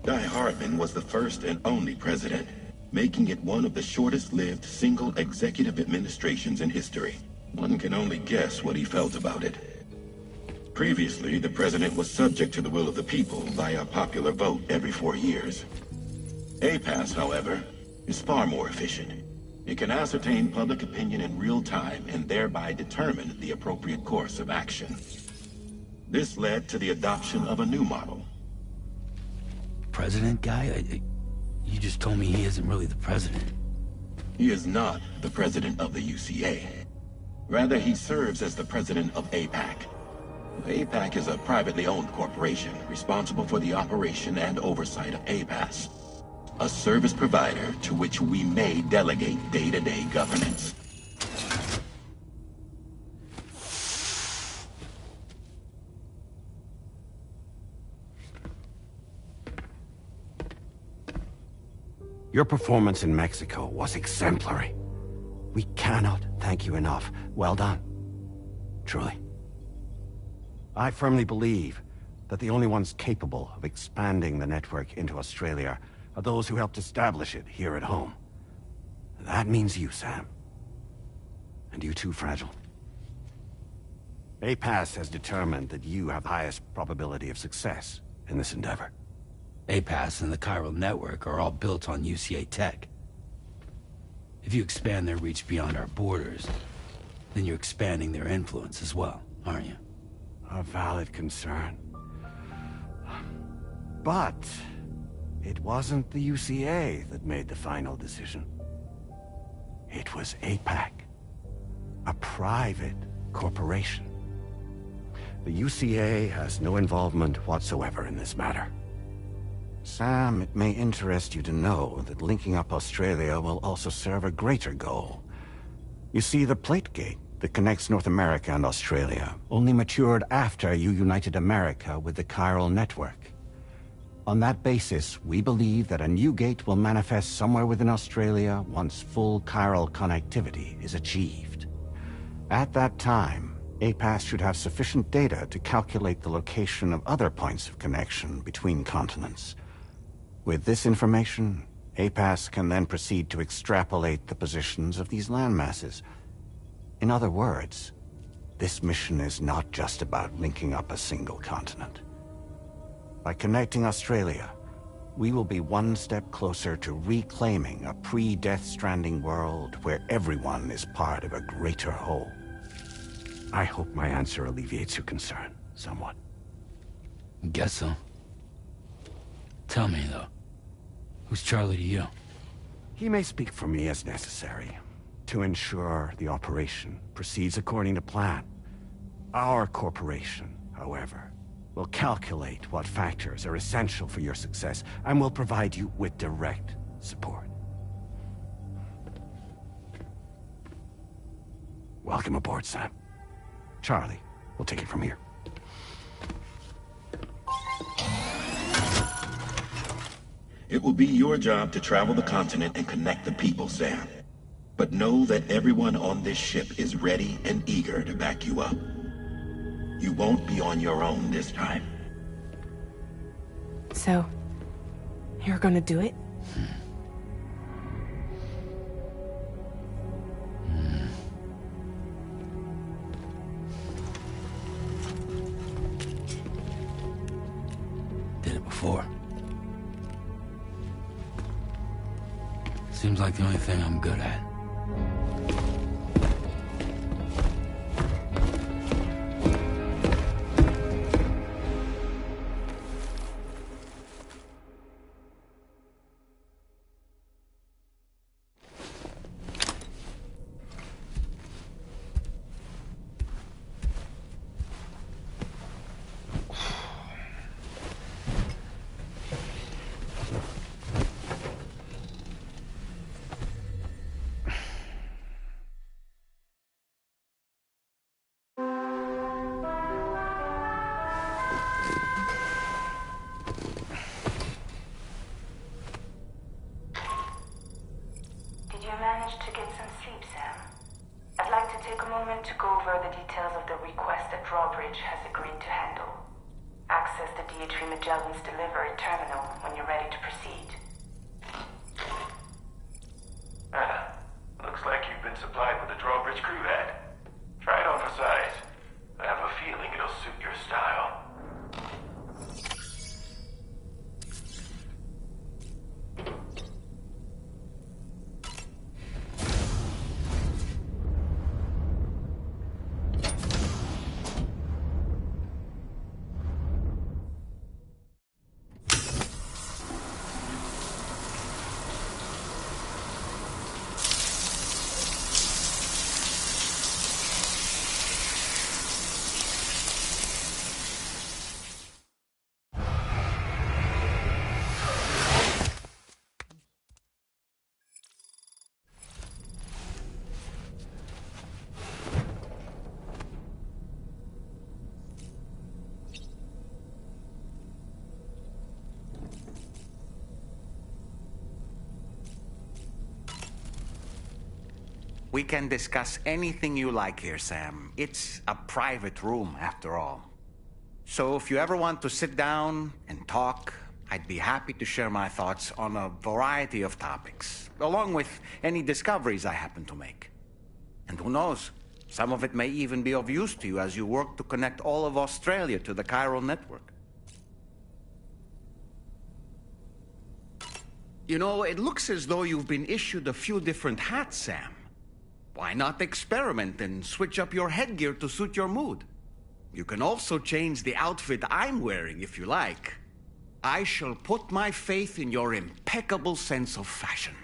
Hardman was the first and only president, making it one of the shortest-lived single executive administrations in history. One can only guess what he felt about it. Previously, the president was subject to the will of the people via popular vote every 4 years. APAS, however, is far more efficient. It can ascertain public opinion in real time and thereby determine the appropriate course of action. This led to the adoption of a new model. President guy? You just told me he isn't really the president. He is not the president of the UCA. Rather, he serves as the president of APAC. APAC is a privately owned corporation responsible for the operation and oversight of APAS, a service provider to which we may delegate day-to-day governance. Your performance in Mexico was exemplary. We cannot thank you enough. Well done. Truly. I firmly believe that the only ones capable of expanding the network into Australia are those who helped establish it here at home. That means you, Sam. And you too, Fragile. APAS has determined that you have the highest probability of success in this endeavor. APAS and the chiral network are all built on UCA tech. If you expand their reach beyond our borders, then you're expanding their influence as well, aren't you? A valid concern. But it wasn't the UCA that made the final decision. It was APAC, a private corporation. The UCA has no involvement whatsoever in this matter. Sam, it may interest you to know that linking up Australia will also serve a greater goal. You see, the plate gate that connects North America and Australia only matured after you united America with the chiral network. On that basis, we believe that a new gate will manifest somewhere within Australia once full chiral connectivity is achieved. At that time, APAS should have sufficient data to calculate the location of other points of connection between continents. With this information, APAS can then proceed to extrapolate the positions of these landmasses. In other words, this mission is not just about linking up a single continent. By connecting Australia, we will be one step closer to reclaiming a pre-Death Stranding world where everyone is part of a greater whole. I hope my answer alleviates your concern somewhat. Guess so. Tell me, though, who's Charlie to you? He may speak for me as necessary, to ensure the operation proceeds according to plan. Our corporation, however, will calculate what factors are essential for your success, and will provide you with direct support. Welcome aboard, Sam. Charlie, we'll take it from here. It will be your job to travel the continent and connect the people, Sam. But know that everyone on this ship is ready and eager to back you up. You won't be on your own this time. So, you're gonna do it? Did it before. Seems like the only thing I'm good at. managed to get some sleep, Sam? I'd like to take a moment to go over the details of the request that Drawbridge has agreed to handle. Access the D.H. Magellan's delivery terminal when you're ready to proceed. Looks like you've been supplied with a Drawbridge crew head. Try it on for size. I have a feeling it'll suit your style. We can discuss anything you like here, Sam. It's a private room, after all. So if you ever want to sit down and talk, I'd be happy to share my thoughts on a variety of topics, along with any discoveries I happen to make. And who knows, some of it may even be of use to you as you work to connect all of Australia to the chiral network. You know, it looks as though you've been issued a few different hats, Sam. Why not experiment and switch up your headgear to suit your mood? You can also change the outfit I'm wearing if you like. I shall put my faith in your impeccable sense of fashion.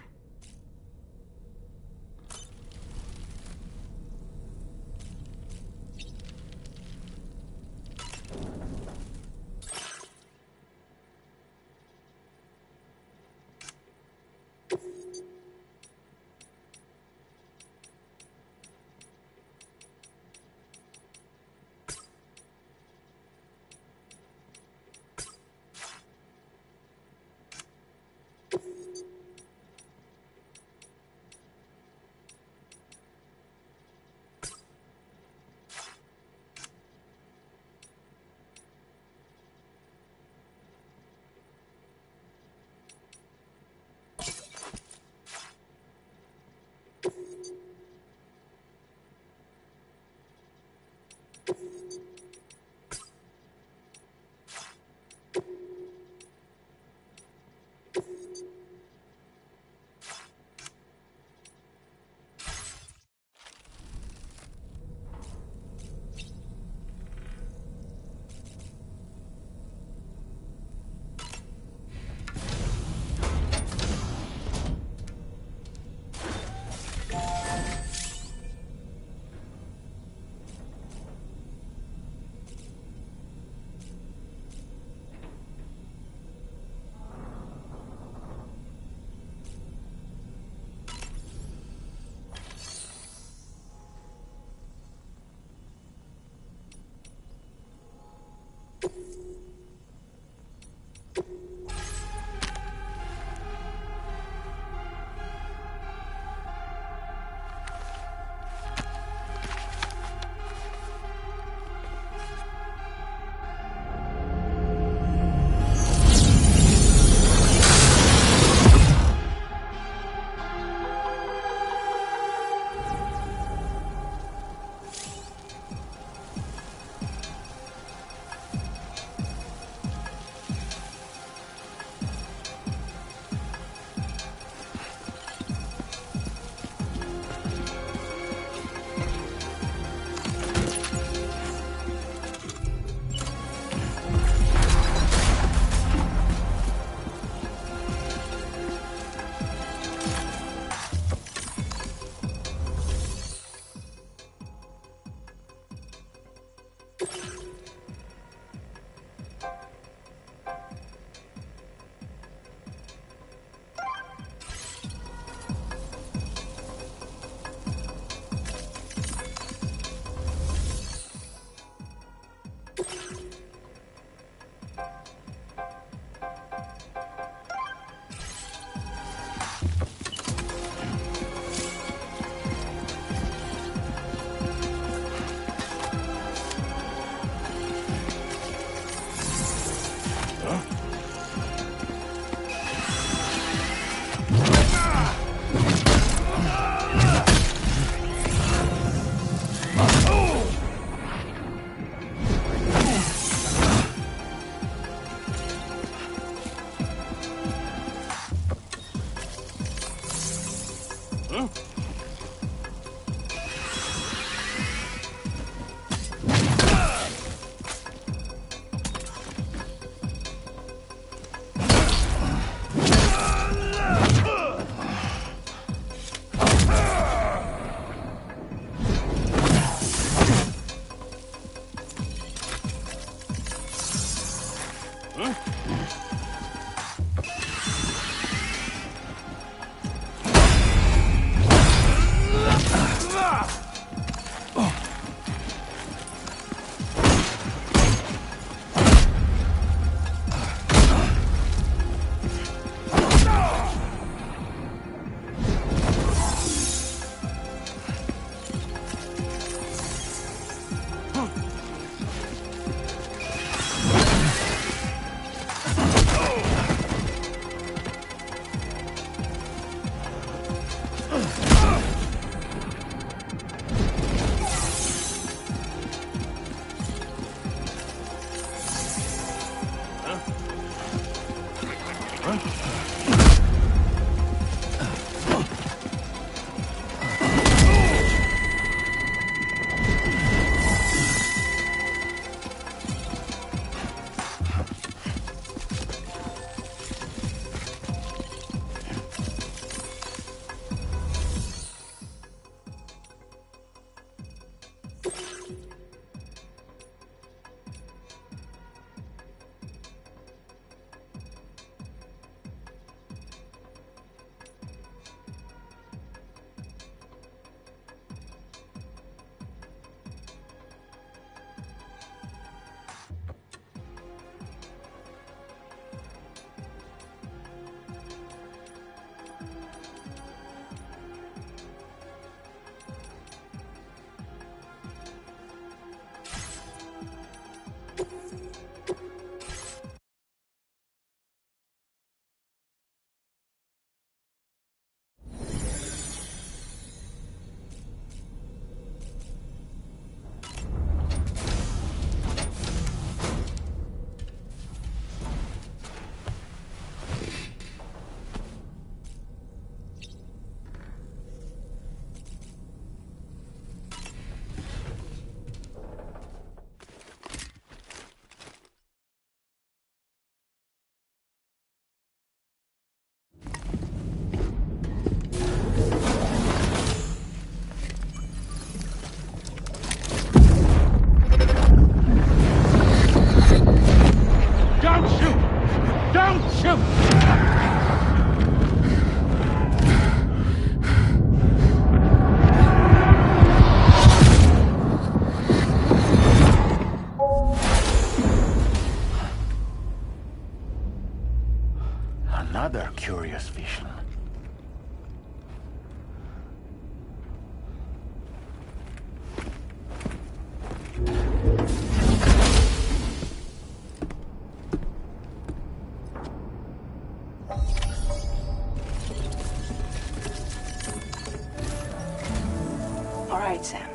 All right, Sam.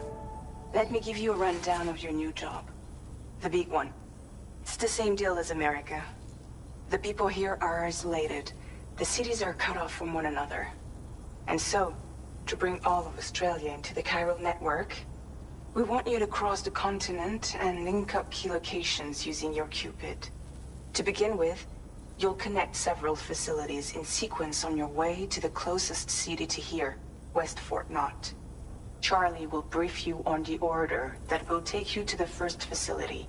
Let me give you a rundown of your new job. The big one. It's the same deal as America. The people here are isolated. The cities are cut off from one another. And so, to bring all of Australia into the chiral network, we want you to cross the continent and link up key locations using your Cupid. To begin with, you'll connect several facilities in sequence on your way to the closest city to here, West Fort Knott. Charlie will brief you on the order that will take you to the first facility.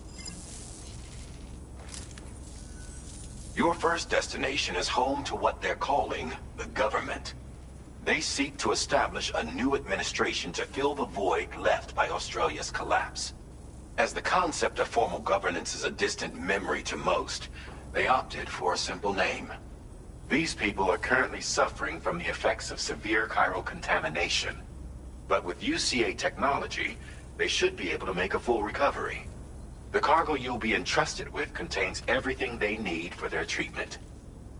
Your first destination is home to what they're calling the government. They seek to establish a new administration to fill the void left by Australia's collapse. As the concept of formal governance is a distant memory to most, they opted for a simple name. These people are currently suffering from the effects of severe chiral contamination. But with UCA technology, they should be able to make a full recovery. The cargo you'll be entrusted with contains everything they need for their treatment.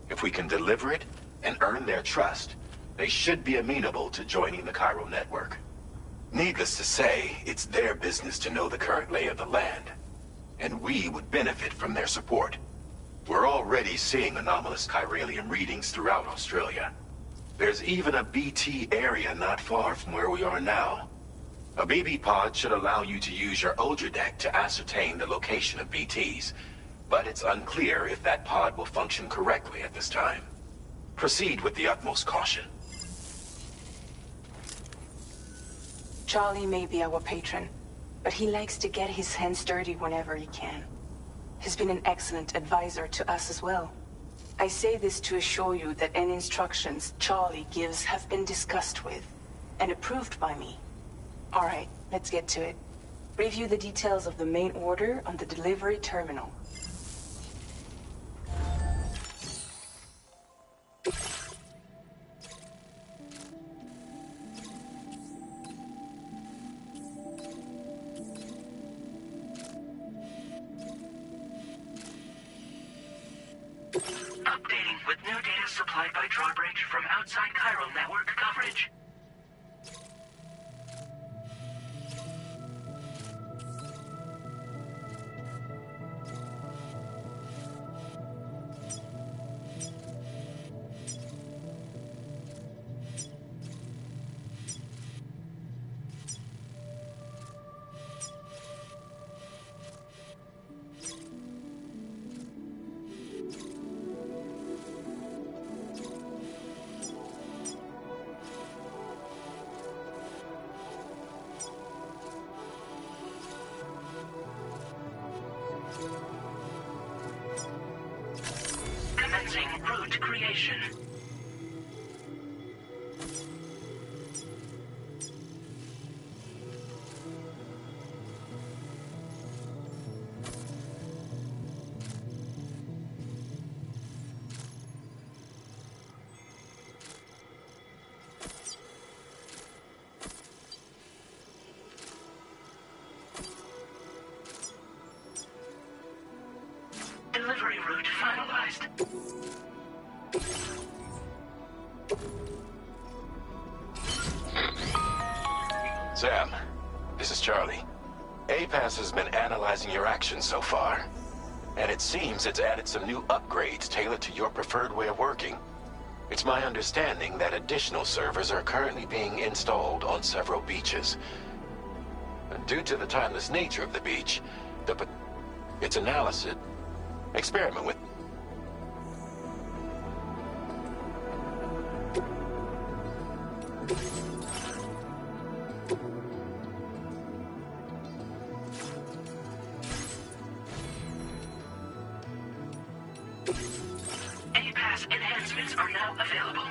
If we can deliver it and earn their trust, they should be amenable to joining the chiral network. Needless to say, it's their business to know the current lay of the land, and we would benefit from their support. We're already seeing anomalous chiralium readings throughout Australia. There's even a BT area not far from where we are now. A BB pod should allow you to use your Ultra deck to ascertain the location of BTs, but it's unclear if that pod will function correctly at this time. Proceed with the utmost caution. Charlie may be our patron, but he likes to get his hands dirty whenever he can. He's been an excellent advisor to us as well. I say this to assure you that any instructions Charlie gives have been discussed with and approved by me. All right, let's get to it. Review the details of the main order on the delivery terminal. Updating with new data supplied by Drawbridge from outside chiral network coverage. Commencing route creation. Delivery route finalized. Sam, this is Charlie. APAS has been analyzing your actions so far, and it seems it's added some new upgrades tailored to your preferred way of working. It's my understanding that additional servers are currently being installed on several beaches. Due to the timeless nature of the beach, its analysis, experiment with APAS enhancements are now available.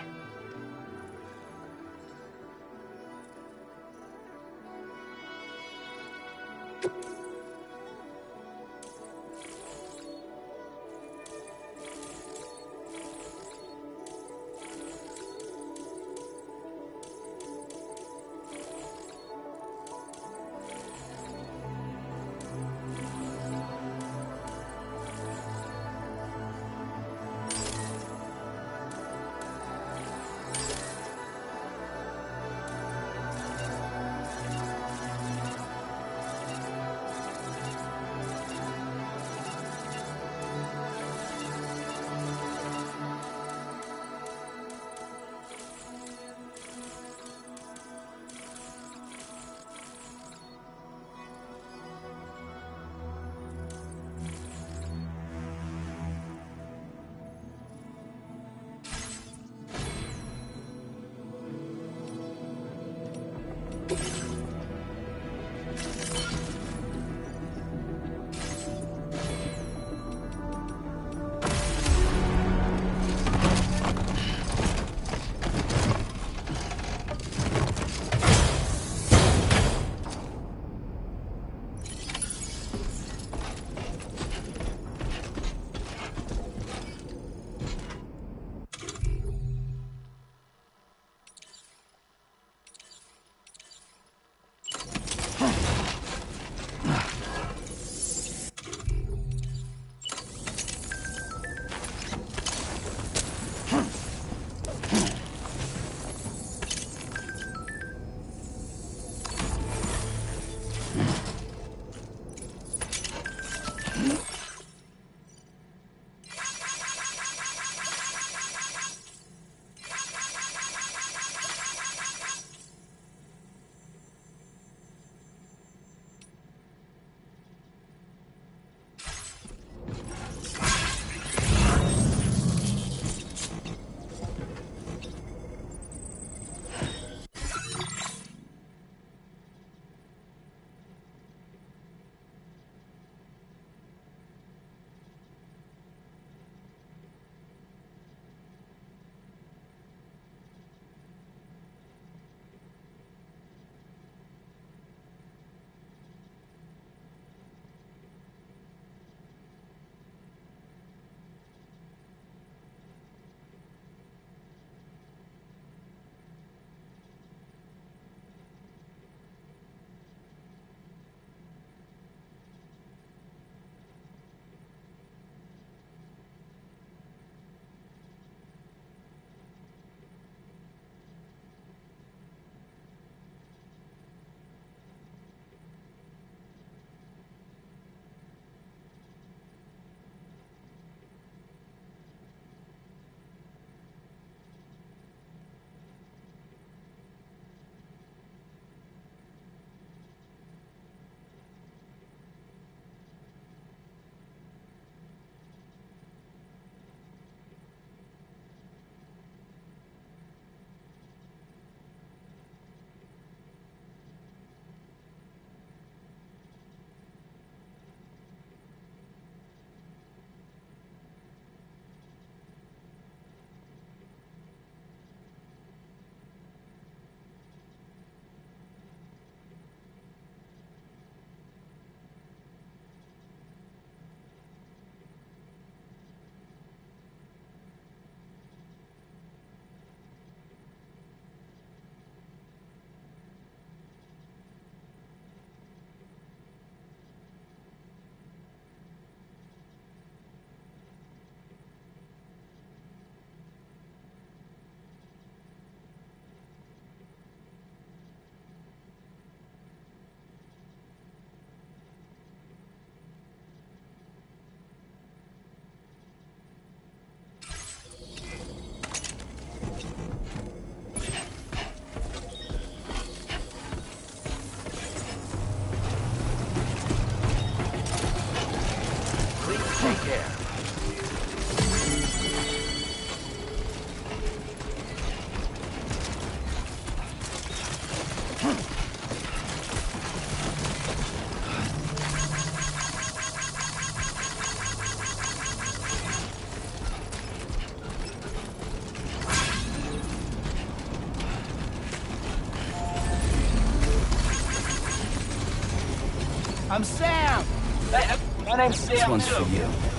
I'm Sam! Hey, my name's Sam, This one's too. for you.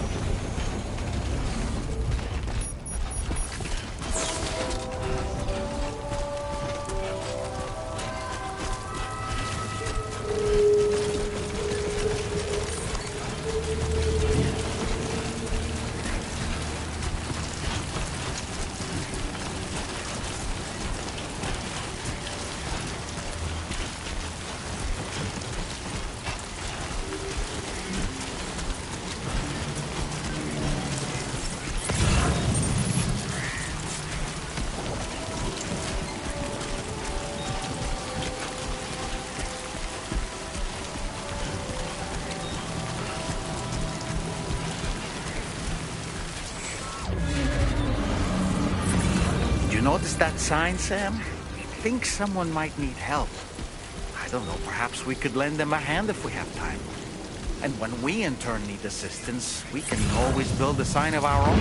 Notice that sign, Sam? I think someone might need help. I don't know, perhaps we could lend them a hand if we have time. And when we in turn need assistance, we can always build a sign of our own.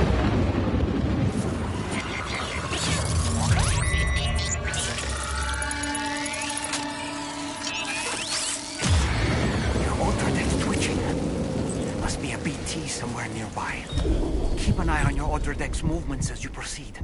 Your ultra deck's twitching. Must be a BT somewhere nearby. Keep an eye on your ultra deck's movements as you proceed.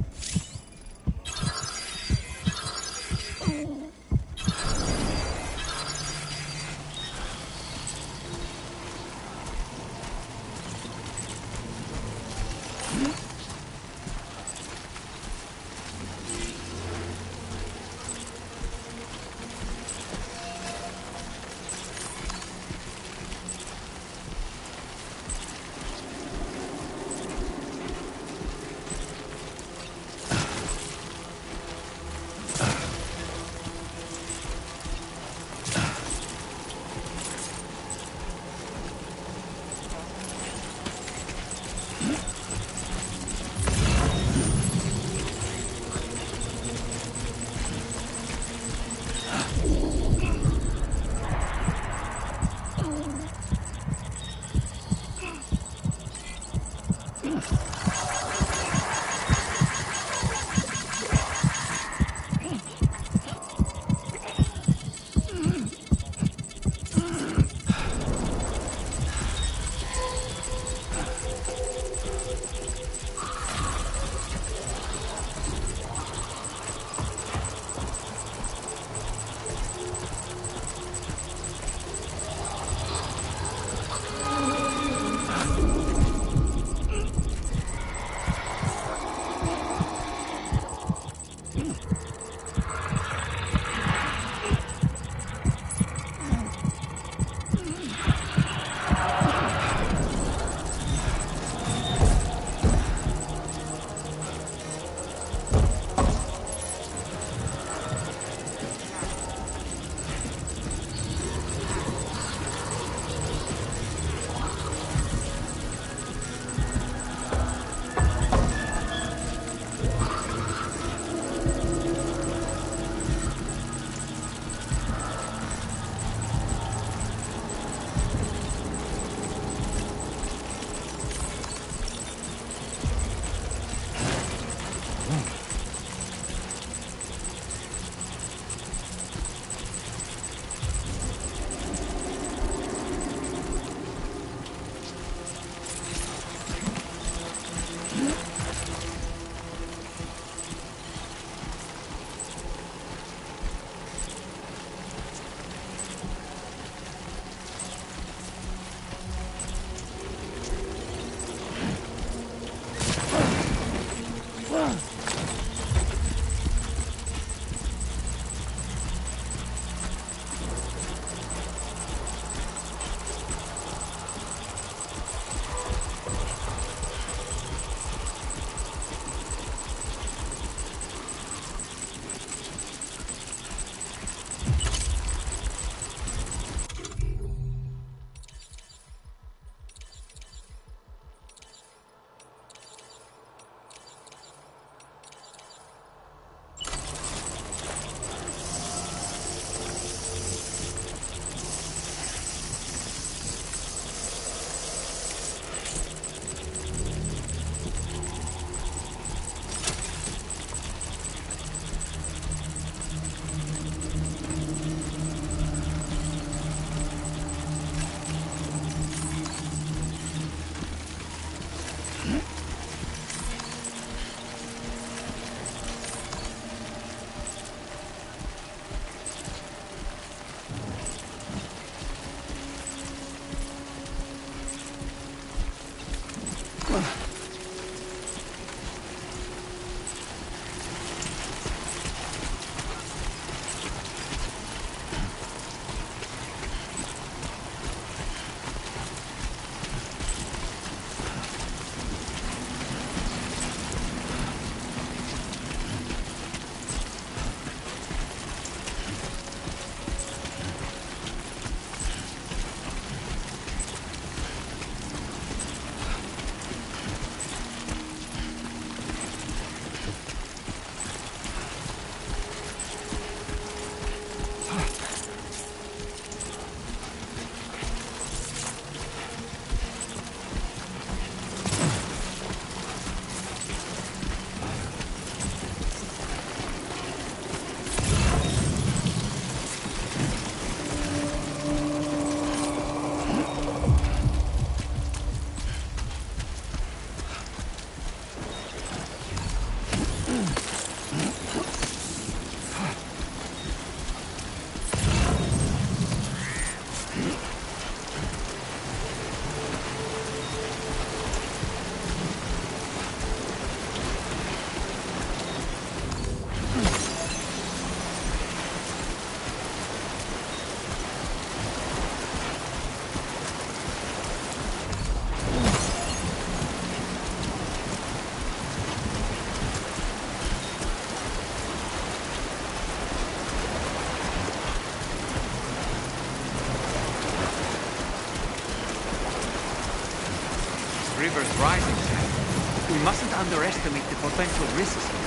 river's rising, Sam. We mustn't underestimate the potential risks here.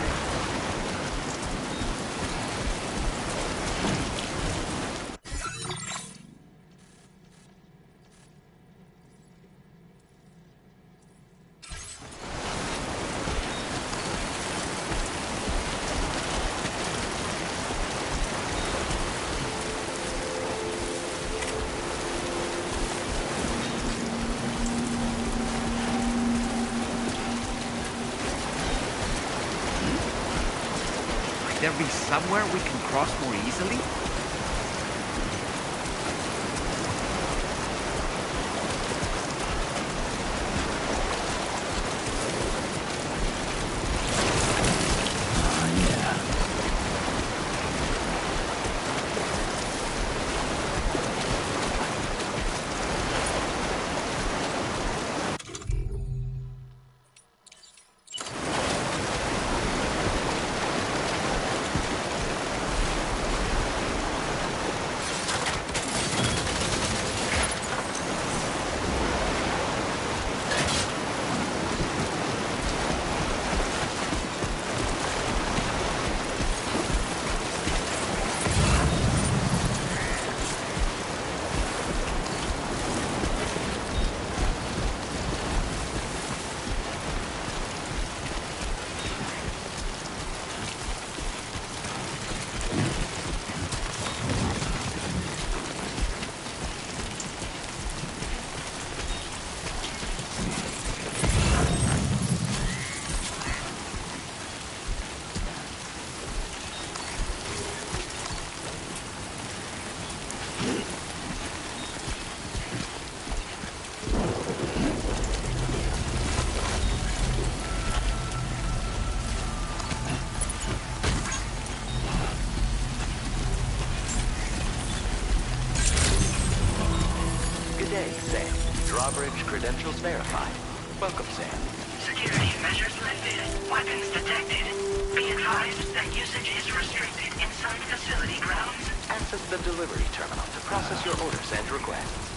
There be somewhere we can cross more easily? Drawbridge credentials verified. Welcome, Sam. Security measures lifted. Weapons detected. Be advised that usage is restricted inside facility grounds. Access the delivery terminal to process your orders and requests.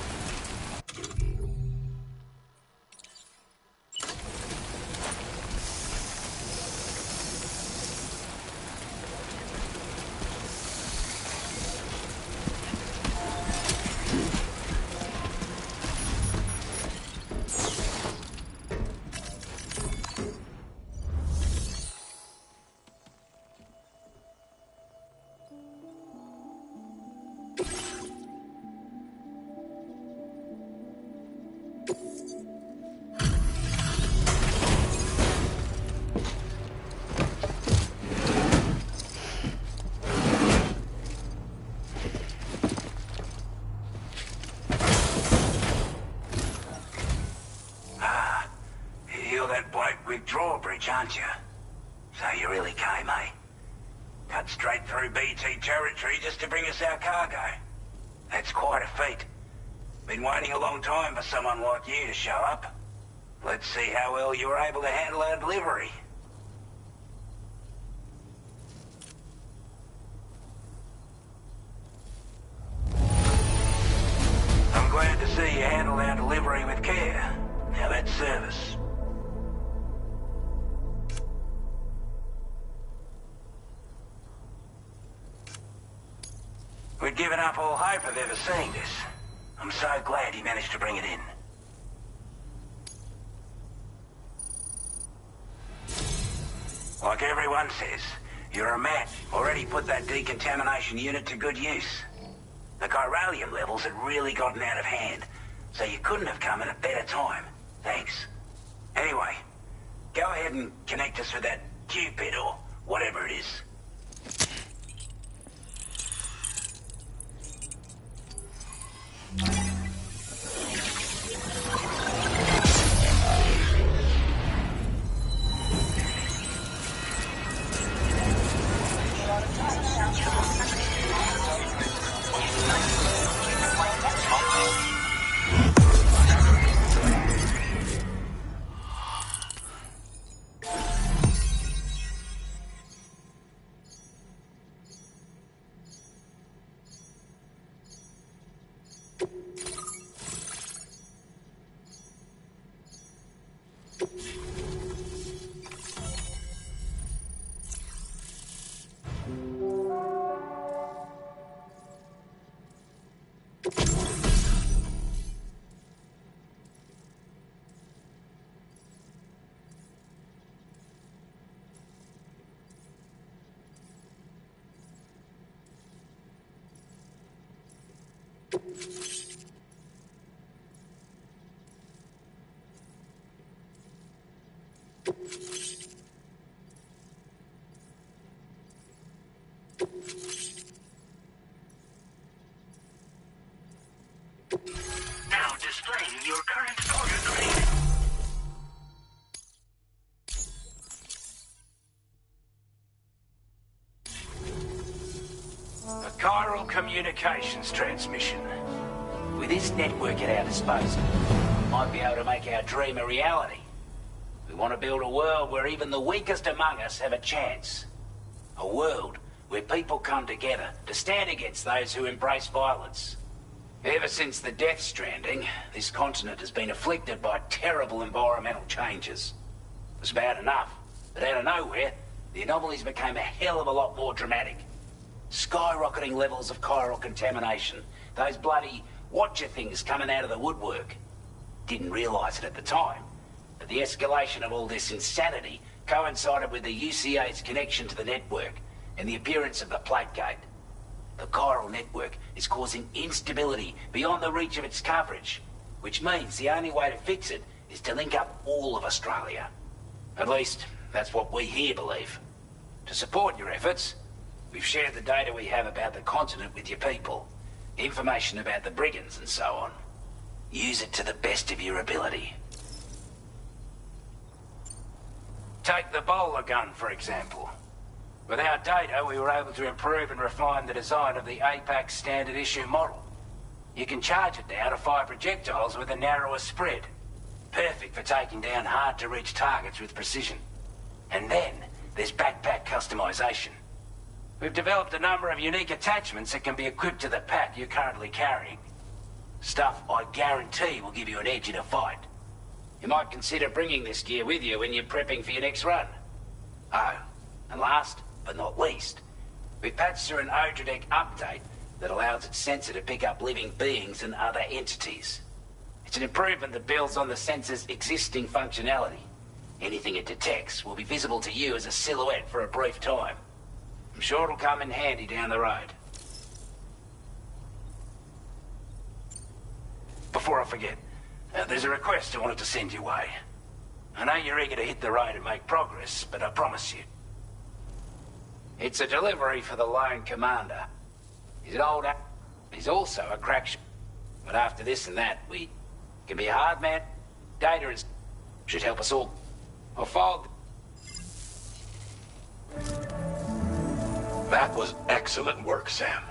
Drawbridge, aren't you? So you really came, eh? Cut straight through BT territory just to bring us our cargo. That's quite a feat. Been waiting a long time for someone like you to show up. Let's see how well you were able to handle our delivery. I'm glad to see you handled our delivery with care. Now that's service. We'd given up all hope of ever seeing this. I'm so glad he managed to bring it in. Like everyone says, you're a man. Already put that decontamination unit to good use. The chiralium levels had really gotten out of hand, so you couldn't have come at a better time. Thanks. Anyway, go ahead and connect us with that Cupid or whatever it is. Now displaying your current order grade. A chiral communications transmission. With this network at our disposal, we might be able to make our dream a reality. We want to build a world where even the weakest among us have a chance. A world where people come together to stand against those who embrace violence. Ever since the Death Stranding, this continent has been afflicted by terrible environmental changes. It was bad enough, but out of nowhere, the anomalies became a hell of a lot more dramatic. Skyrocketing levels of chiral contamination. Those bloody watcher things coming out of the woodwork. Didn't realize it at the time, but the escalation of all this insanity coincided with the UCA's connection to the network and the appearance of the plate gate. The chiral network is causing instability beyond the reach of its coverage, which means the only way to fix it is to link up all of Australia. At least, that's what we here believe. To support your efforts, we've shared the data we have about the continent with your people, information about the brigands and so on. Use it to the best of your ability. Take the bowler gun, for example. With our data, we were able to improve and refine the design of the APAC standard issue model. You can charge it now to fire projectiles with a narrower spread. Perfect for taking down hard-to-reach targets with precision. And then, there's backpack customization. We've developed a number of unique attachments that can be equipped to the pack you're currently carrying. Stuff I guarantee will give you an edge in a fight. You might consider bringing this gear with you when you're prepping for your next run. Oh, and last but not least, we patched through an Odradek update that allows its sensor to pick up living beings and other entities. It's an improvement that builds on the sensor's existing functionality. Anything it detects will be visible to you as a silhouette for a brief time. I'm sure it'll come in handy down the road. Before I forget, there's a request I wanted to send your way. I know you're eager to hit the road and make progress, but I promise you. It's a delivery for the lone commander. He's an old he's also a crack shot. But after this and that, we can be a hard man. Data is should help us all. I'll follow. That was excellent work, Sam.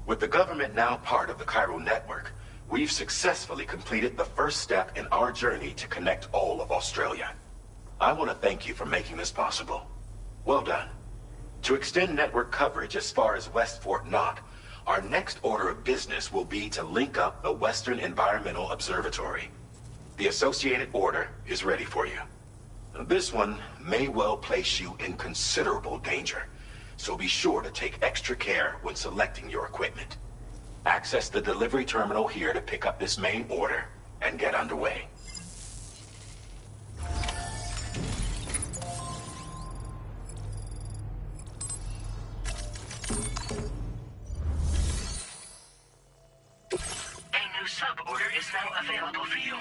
With the government now part of the chiral network, we've successfully completed the first step in our journey to connect all of Australia. I want to thank you for making this possible. Well done. To extend network coverage as far as West Fort Knott, our next order of business will be to link up the Western Environmental Observatory. The associated order is ready for you. This one may well place you in considerable danger, so be sure to take extra care when selecting your equipment. Access the delivery terminal here to pick up this main order and get underway. A new sub-order is now available for you.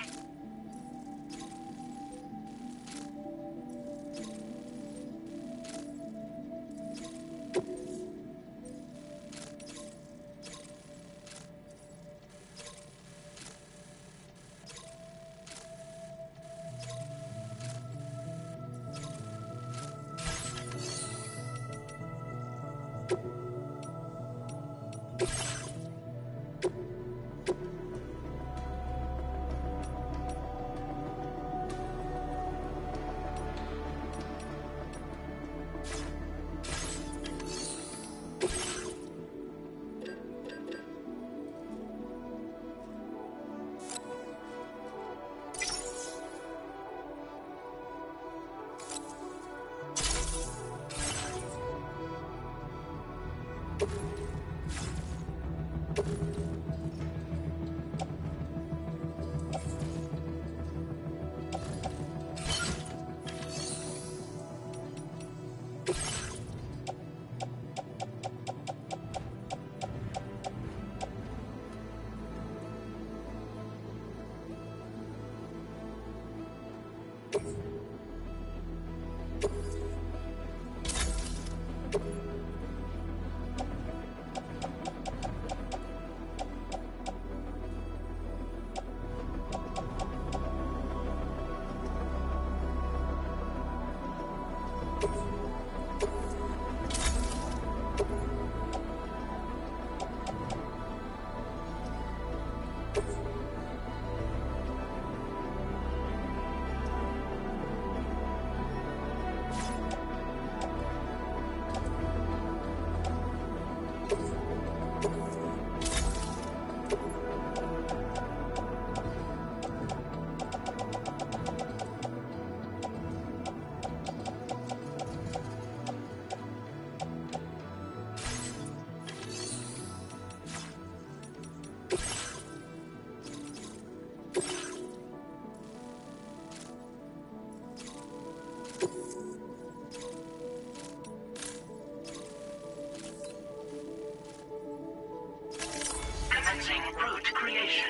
Commencing route creation.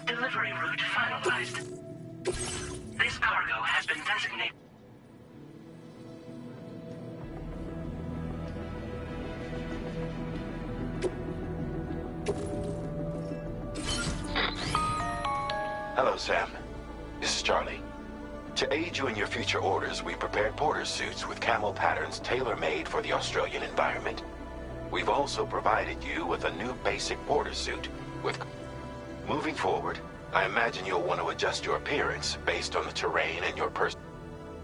Delivery route finalized. This cargo has been designated. Hello, Sam. This is Charlie. To aid you in your future orders, we prepared porter suits with camel patterns tailor-made for the Australian environment. We've also provided you with a new basic porter suit with... Moving forward, I imagine you'll want to adjust your appearance based on the terrain and your person.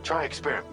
Try experiment.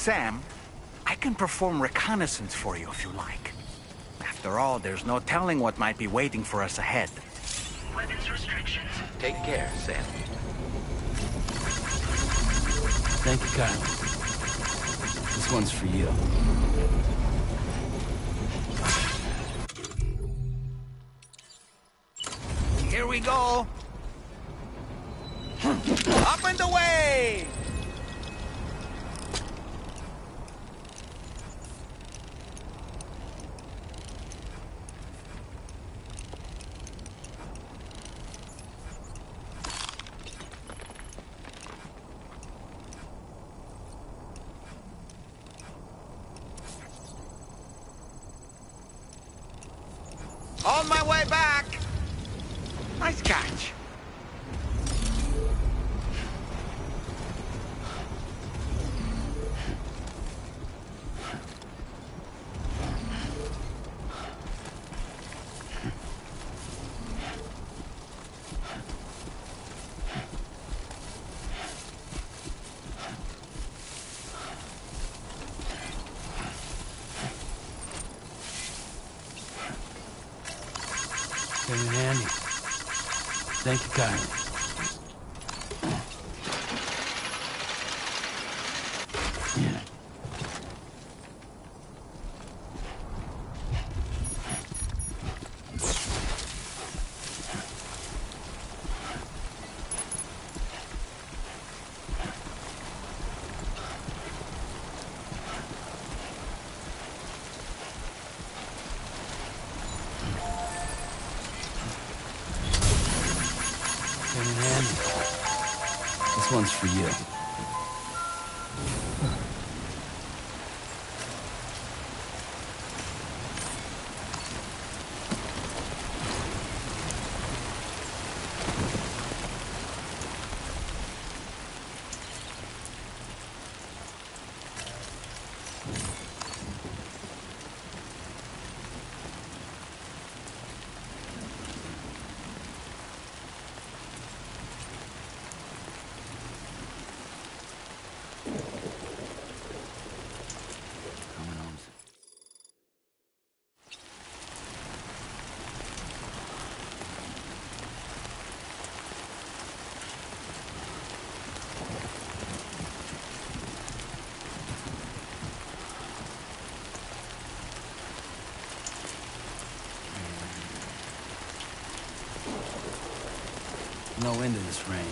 Sam, I can perform reconnaissance for you if you like. After all, there's no telling what might be waiting for us ahead. Weapons restrictions. Take care, Sam. Thank you, Kyle. This one's for you. Here we go. Up and away! On my way back! Nice catch. Been in handy. Thank you kindly. Been in handy. This one's for you. No end to this rain.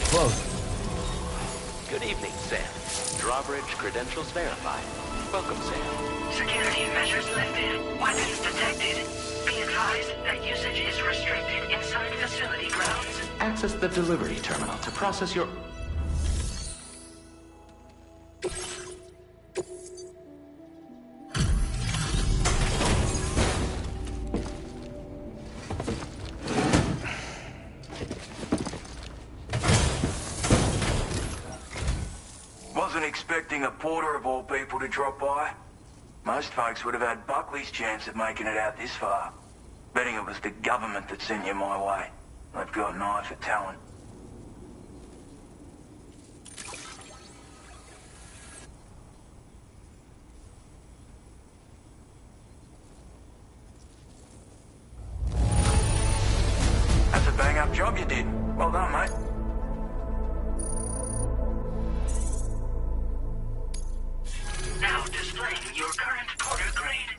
close. Good evening, Sam. Drawbridge credentials verified. Welcome, Sam. Security measures lifted. Weapons detected. Be advised that usage is restricted inside facility grounds. Access the delivery terminal to process your... Wasn't expecting a porter of all people to drop by. Most folks would have had Buckley's chance of making it out this far. Betting it was the government that sent you my way. They've got an eye for talent. That's a bang-up job you did. Well done, mate. Now displaying your current porter grade.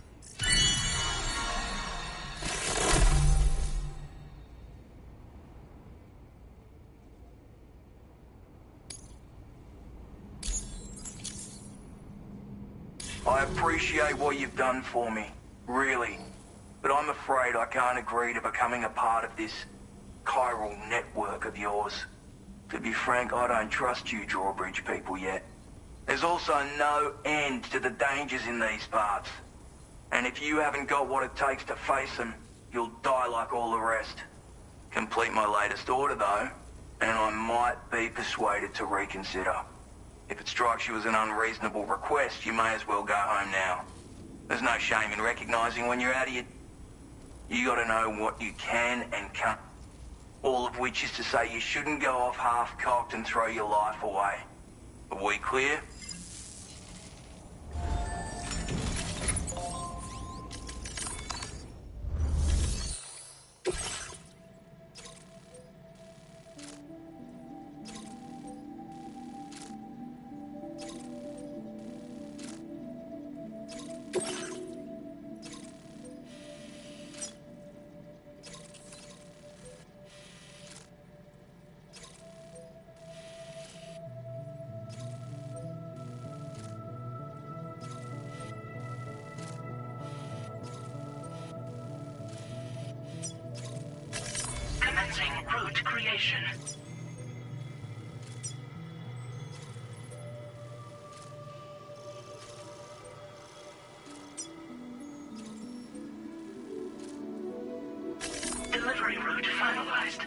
I appreciate what you've done for me, really. But I'm afraid I can't agree to becoming a part of this chiral network of yours. To be frank, I don't trust you Drawbridge people yet. There's also no end to the dangers in these parts. And if you haven't got what it takes to face them, you'll die like all the rest. Complete my latest order, though, and I might be persuaded to reconsider. If it strikes you as an unreasonable request, you may as well go home now. There's no shame in recognizing when you're out of your... You gotta know what you can and can't. All of which is to say you shouldn't go off half-cocked and throw your life away. Are we clear? Commencing route creation. Delivery route finalized.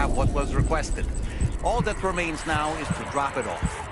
have what was requested. All that remains now is to drop it off.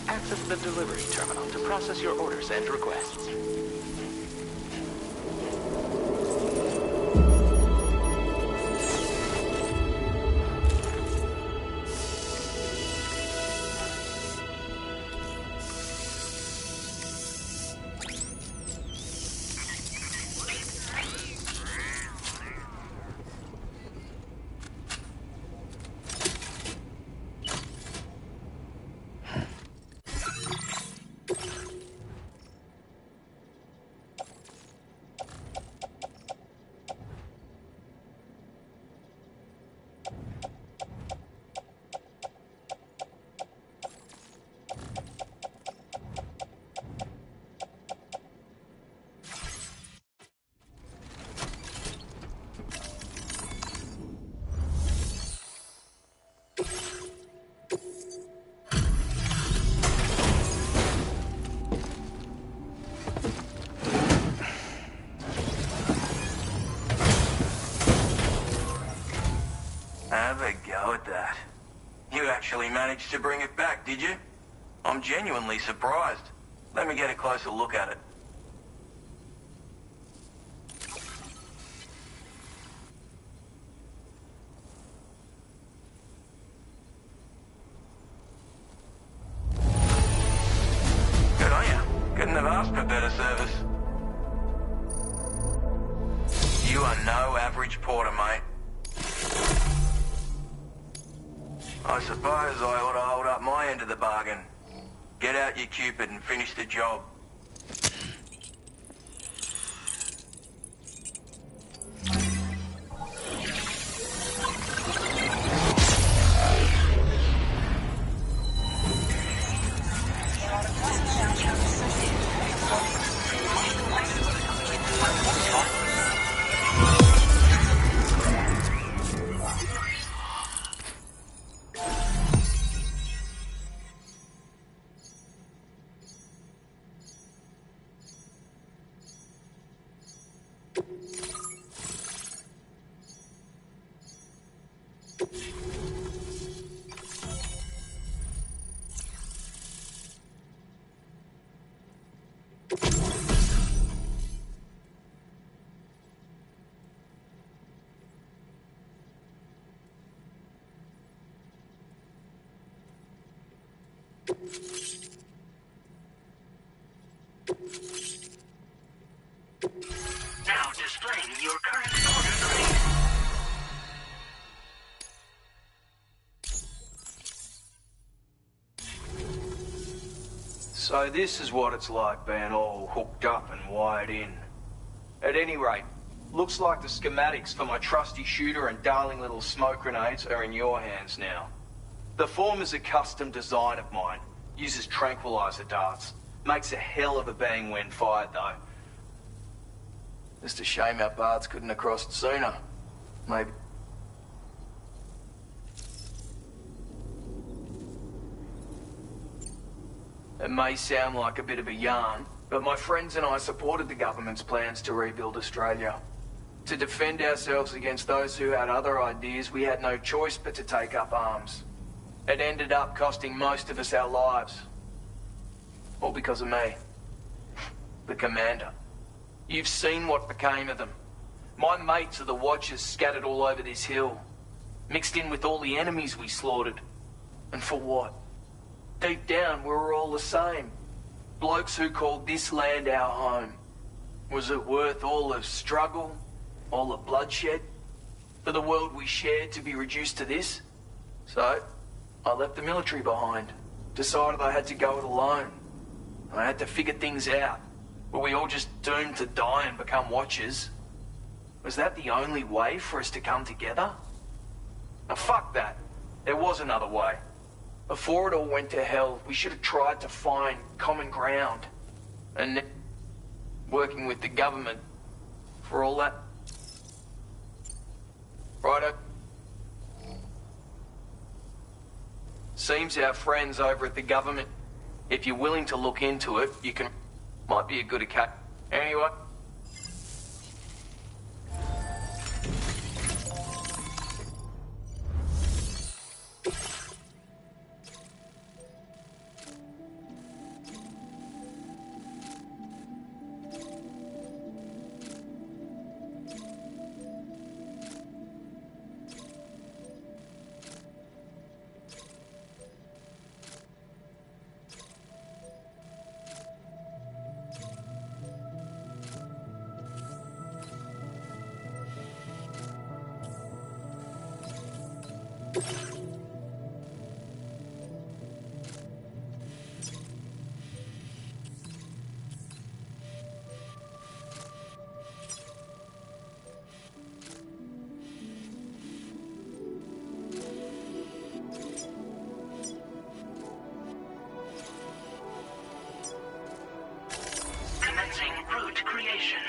Access the delivery terminal to process your orders and requests. Have a go at that. You actually managed to bring it back, did you? I'm genuinely surprised. Let me get a closer look at it. Good on you. Couldn't have asked for better service. I suppose I ought to hold up my end of the bargain. Get out your Cupid and finish the job. Now displaying your current order grade. So this is what it's like being all hooked up and wired in. At any rate, looks like the schematics for my trusty shooter and darling little smoke grenades are in your hands now. The form is a custom design of mine. Uses tranquilizer darts. Makes a hell of a bang when fired, though. Just a shame our paths couldn't have crossed sooner. Maybe. It may sound like a bit of a yarn, but my friends and I supported the government's plans to rebuild Australia. To defend ourselves against those who had other ideas, we had no choice but to take up arms. It ended up costing most of us our lives. All because of me. The commander. You've seen what became of them. My mates are the Watchers scattered all over this hill. Mixed in with all the enemies we slaughtered. And for what? Deep down, we were all the same. Blokes who called this land our home. Was it worth all the struggle? All the bloodshed? For the world we shared to be reduced to this? So, I left the military behind. Decided I had to go it alone. I had to figure things out. Were we all just doomed to die and become Watchers? Was that the only way for us to come together? Now, fuck that. There was another way. Before it all went to hell, we should have tried to find common ground. And working with the government for all that. Righto. Seems our friends over at the government. If you're willing to look into it, you can... Might be a good account. Anyway. Commencing route creation.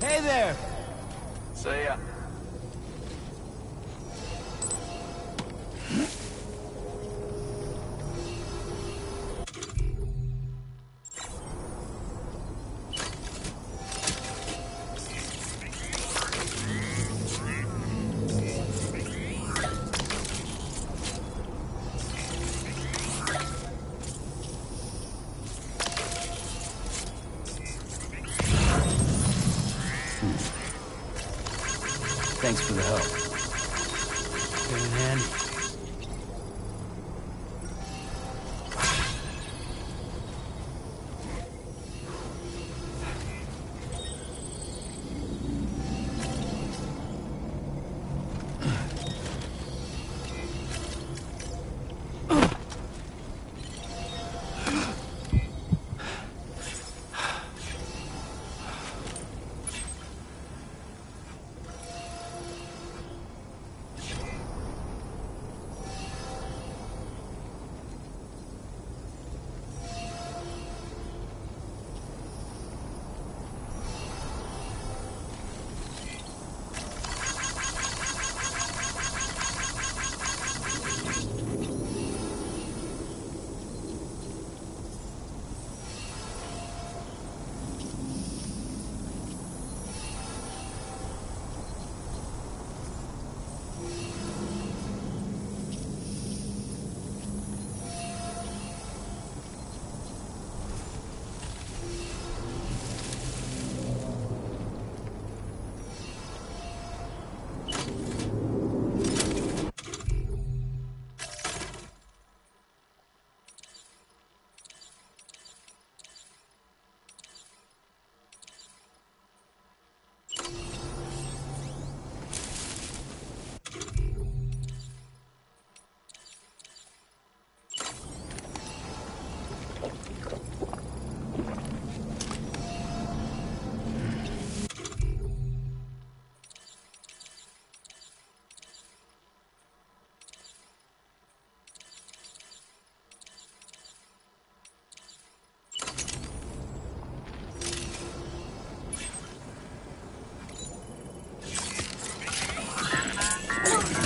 Hey there! See ya. Thanks for the help. Been in handy.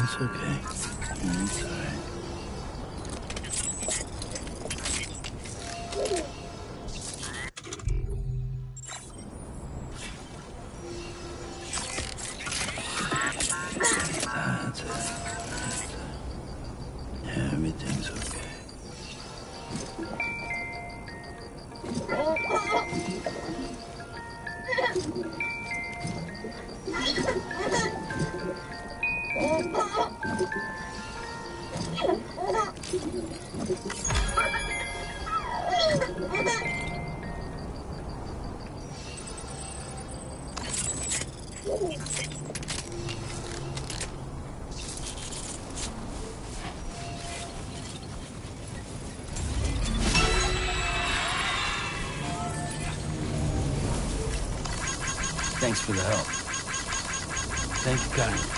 It's okay. It's all right. That's it. Everything's okay. Thanks for the help. Thank you kindly.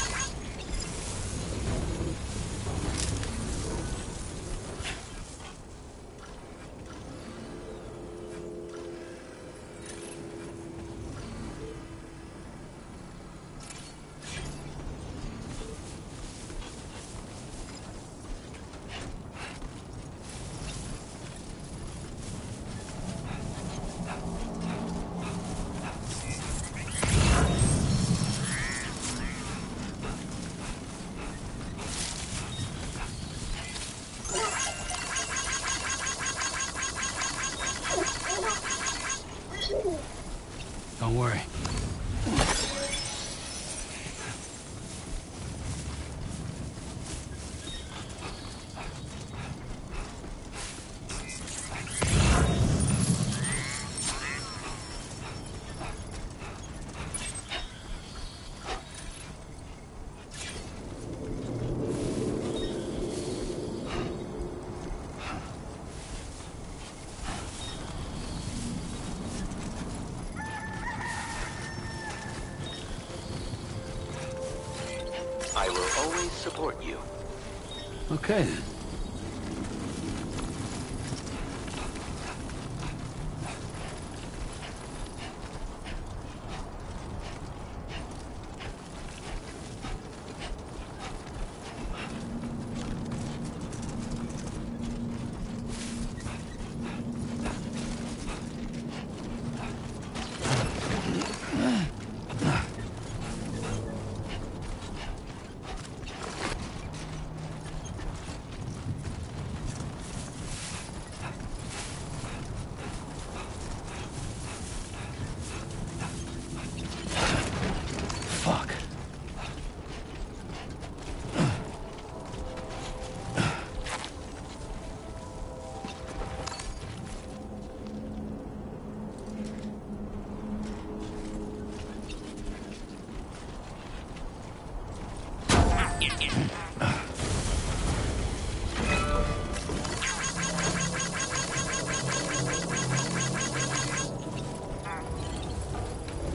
Don't worry. I will always support you. Okay then. Fuck.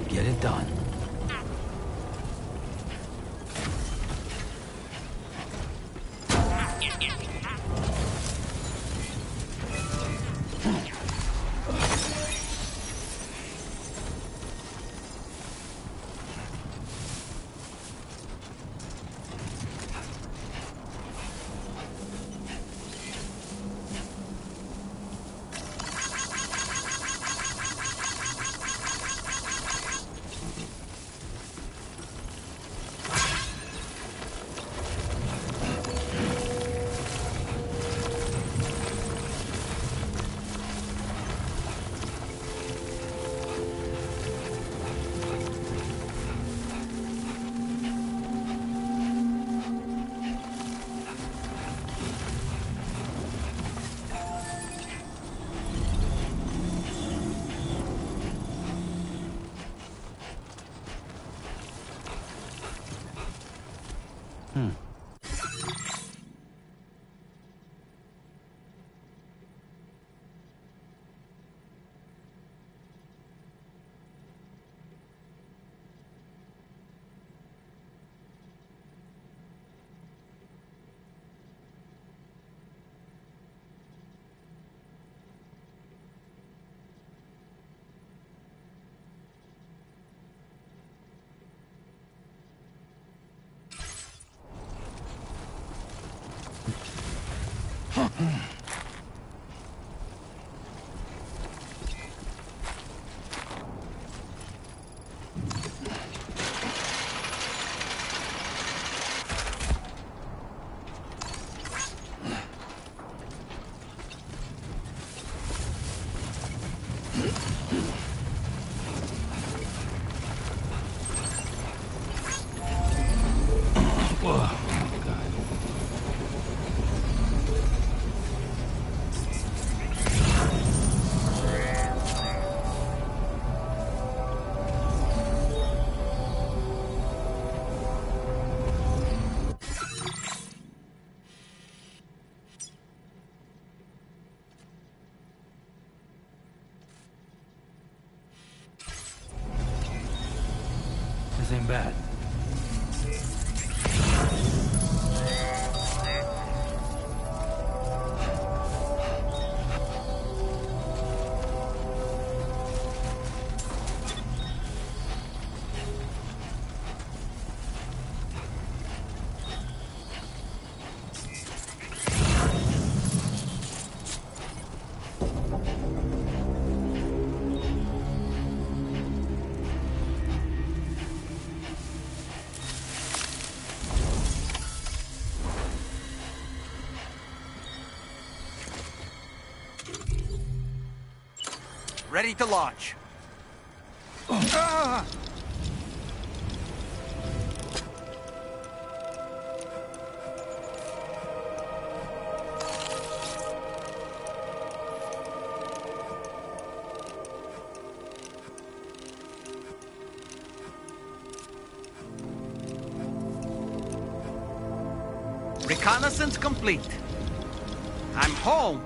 Get it done. ain't bad. Ready to launch. Reconnaissance complete. I'm home.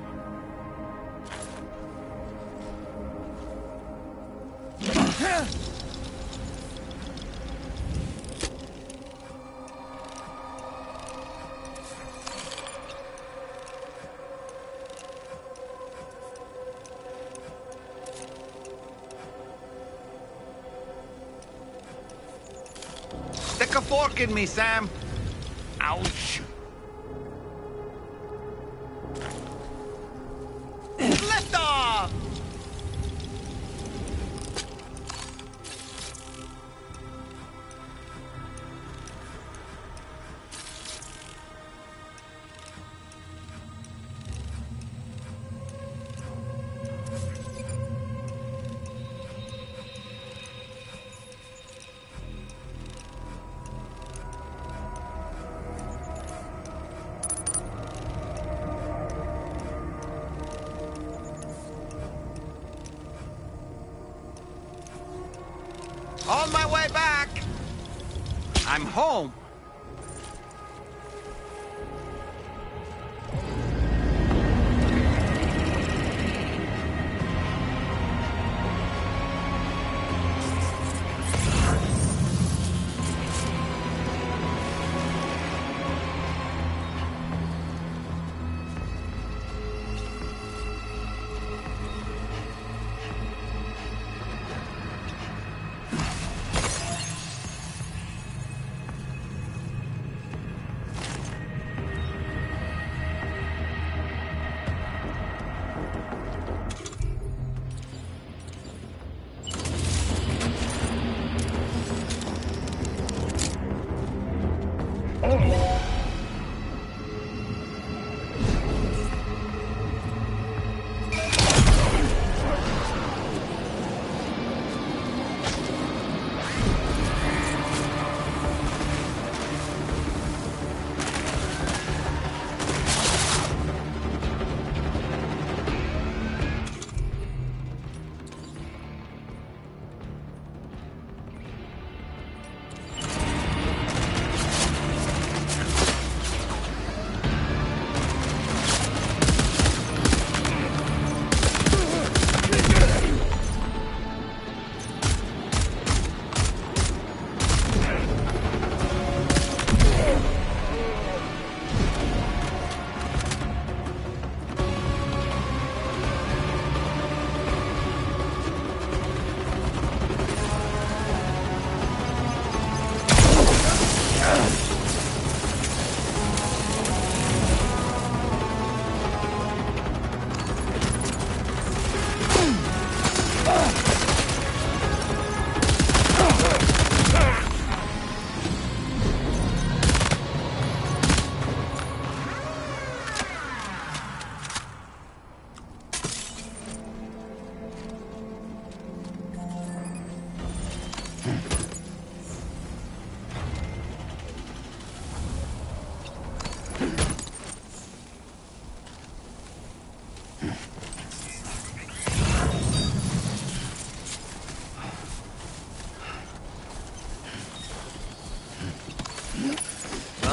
Stick a fork in me, Sam. Ouch. Lift off! On my way back! I'm home.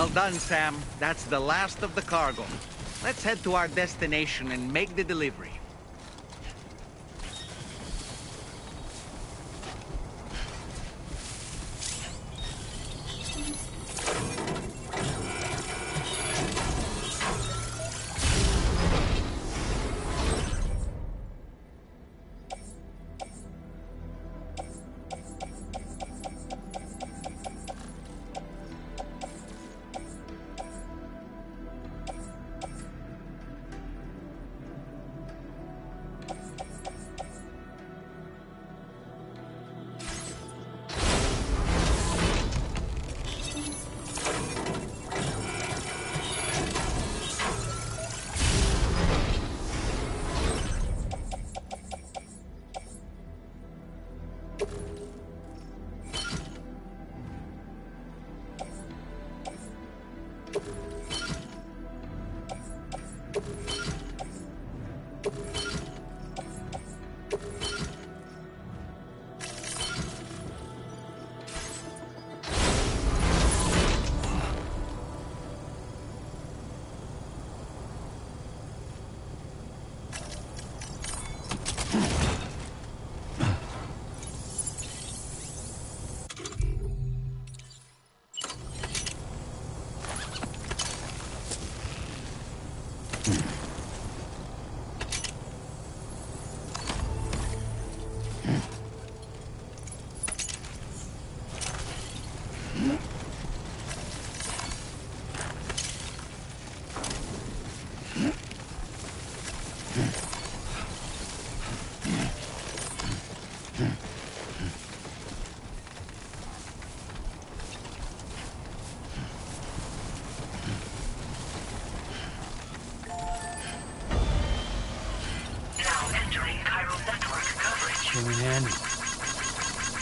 Well done, Sam. That's the last of the cargo. Let's head to our destination and make the delivery.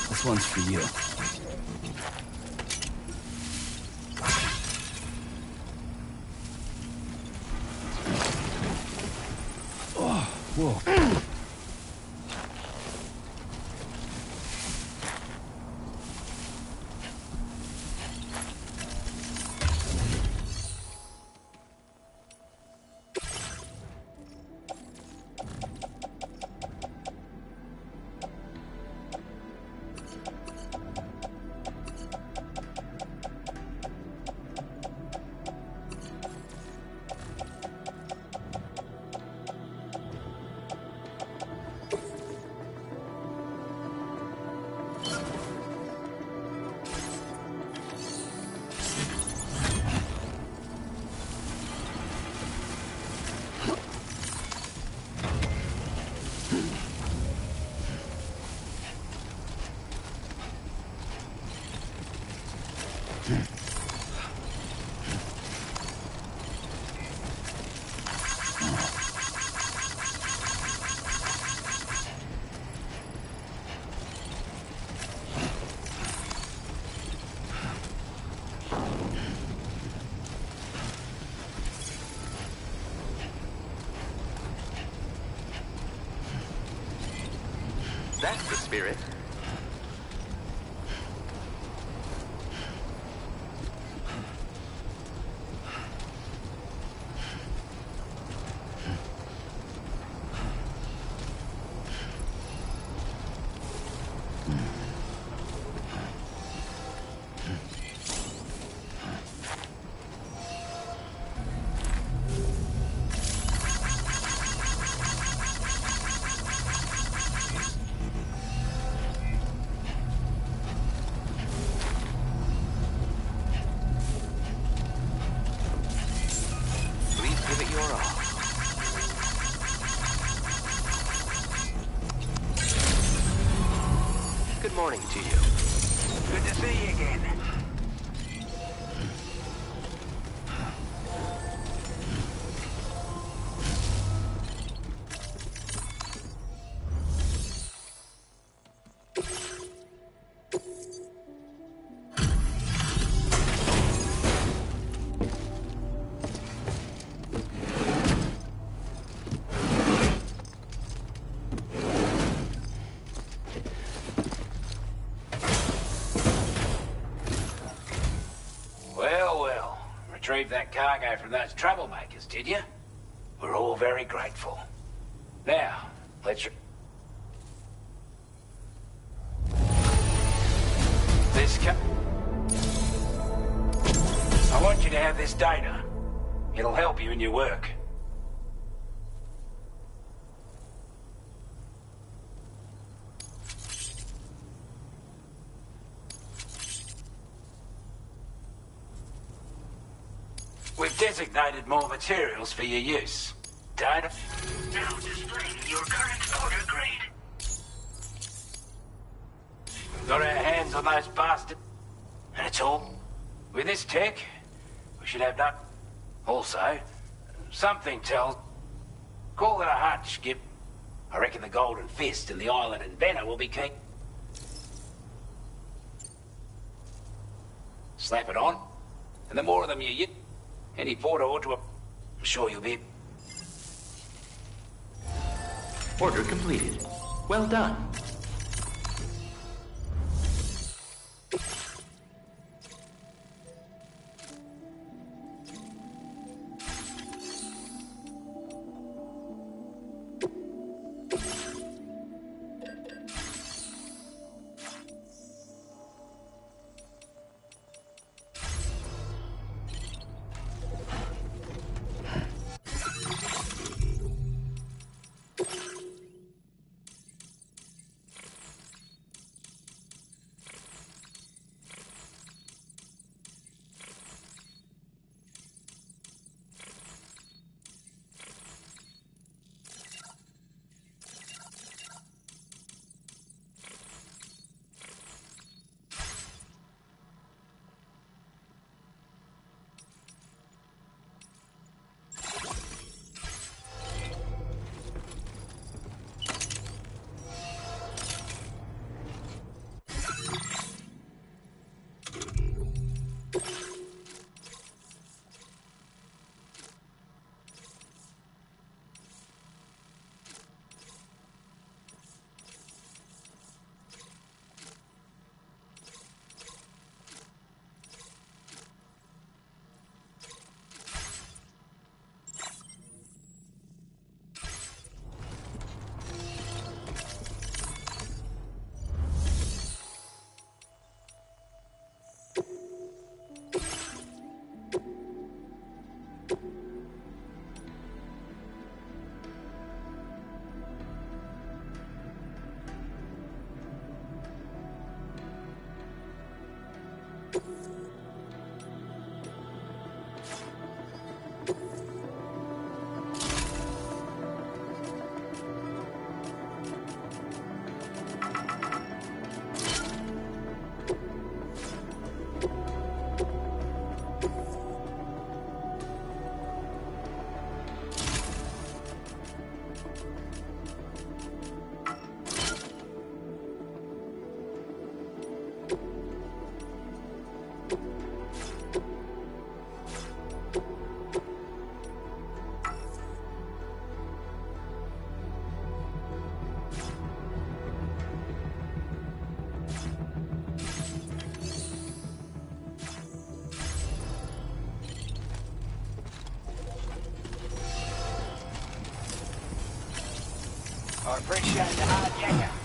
This one's for you. Oh, whoa. That's the spirit. Good morning to you. Good to see you again. Retrieved that cargo from those troublemakers, did you? We're all very grateful. Now, let's... I want you to have this data. It'll help you in your work. We've designated more materials for your use. Data? Now displaying your current order grade. We've got our hands on those bastards. And it's all. With this tech, we should have that. Also, something tells... Call it a hunch, Skip. I reckon the Golden Fist and the Island Inventor will be keen. Slap it on, and the more of them you hit, any porter ought to... I'm sure you'll be... Order completed. Well done. I appreciate the hard yakka.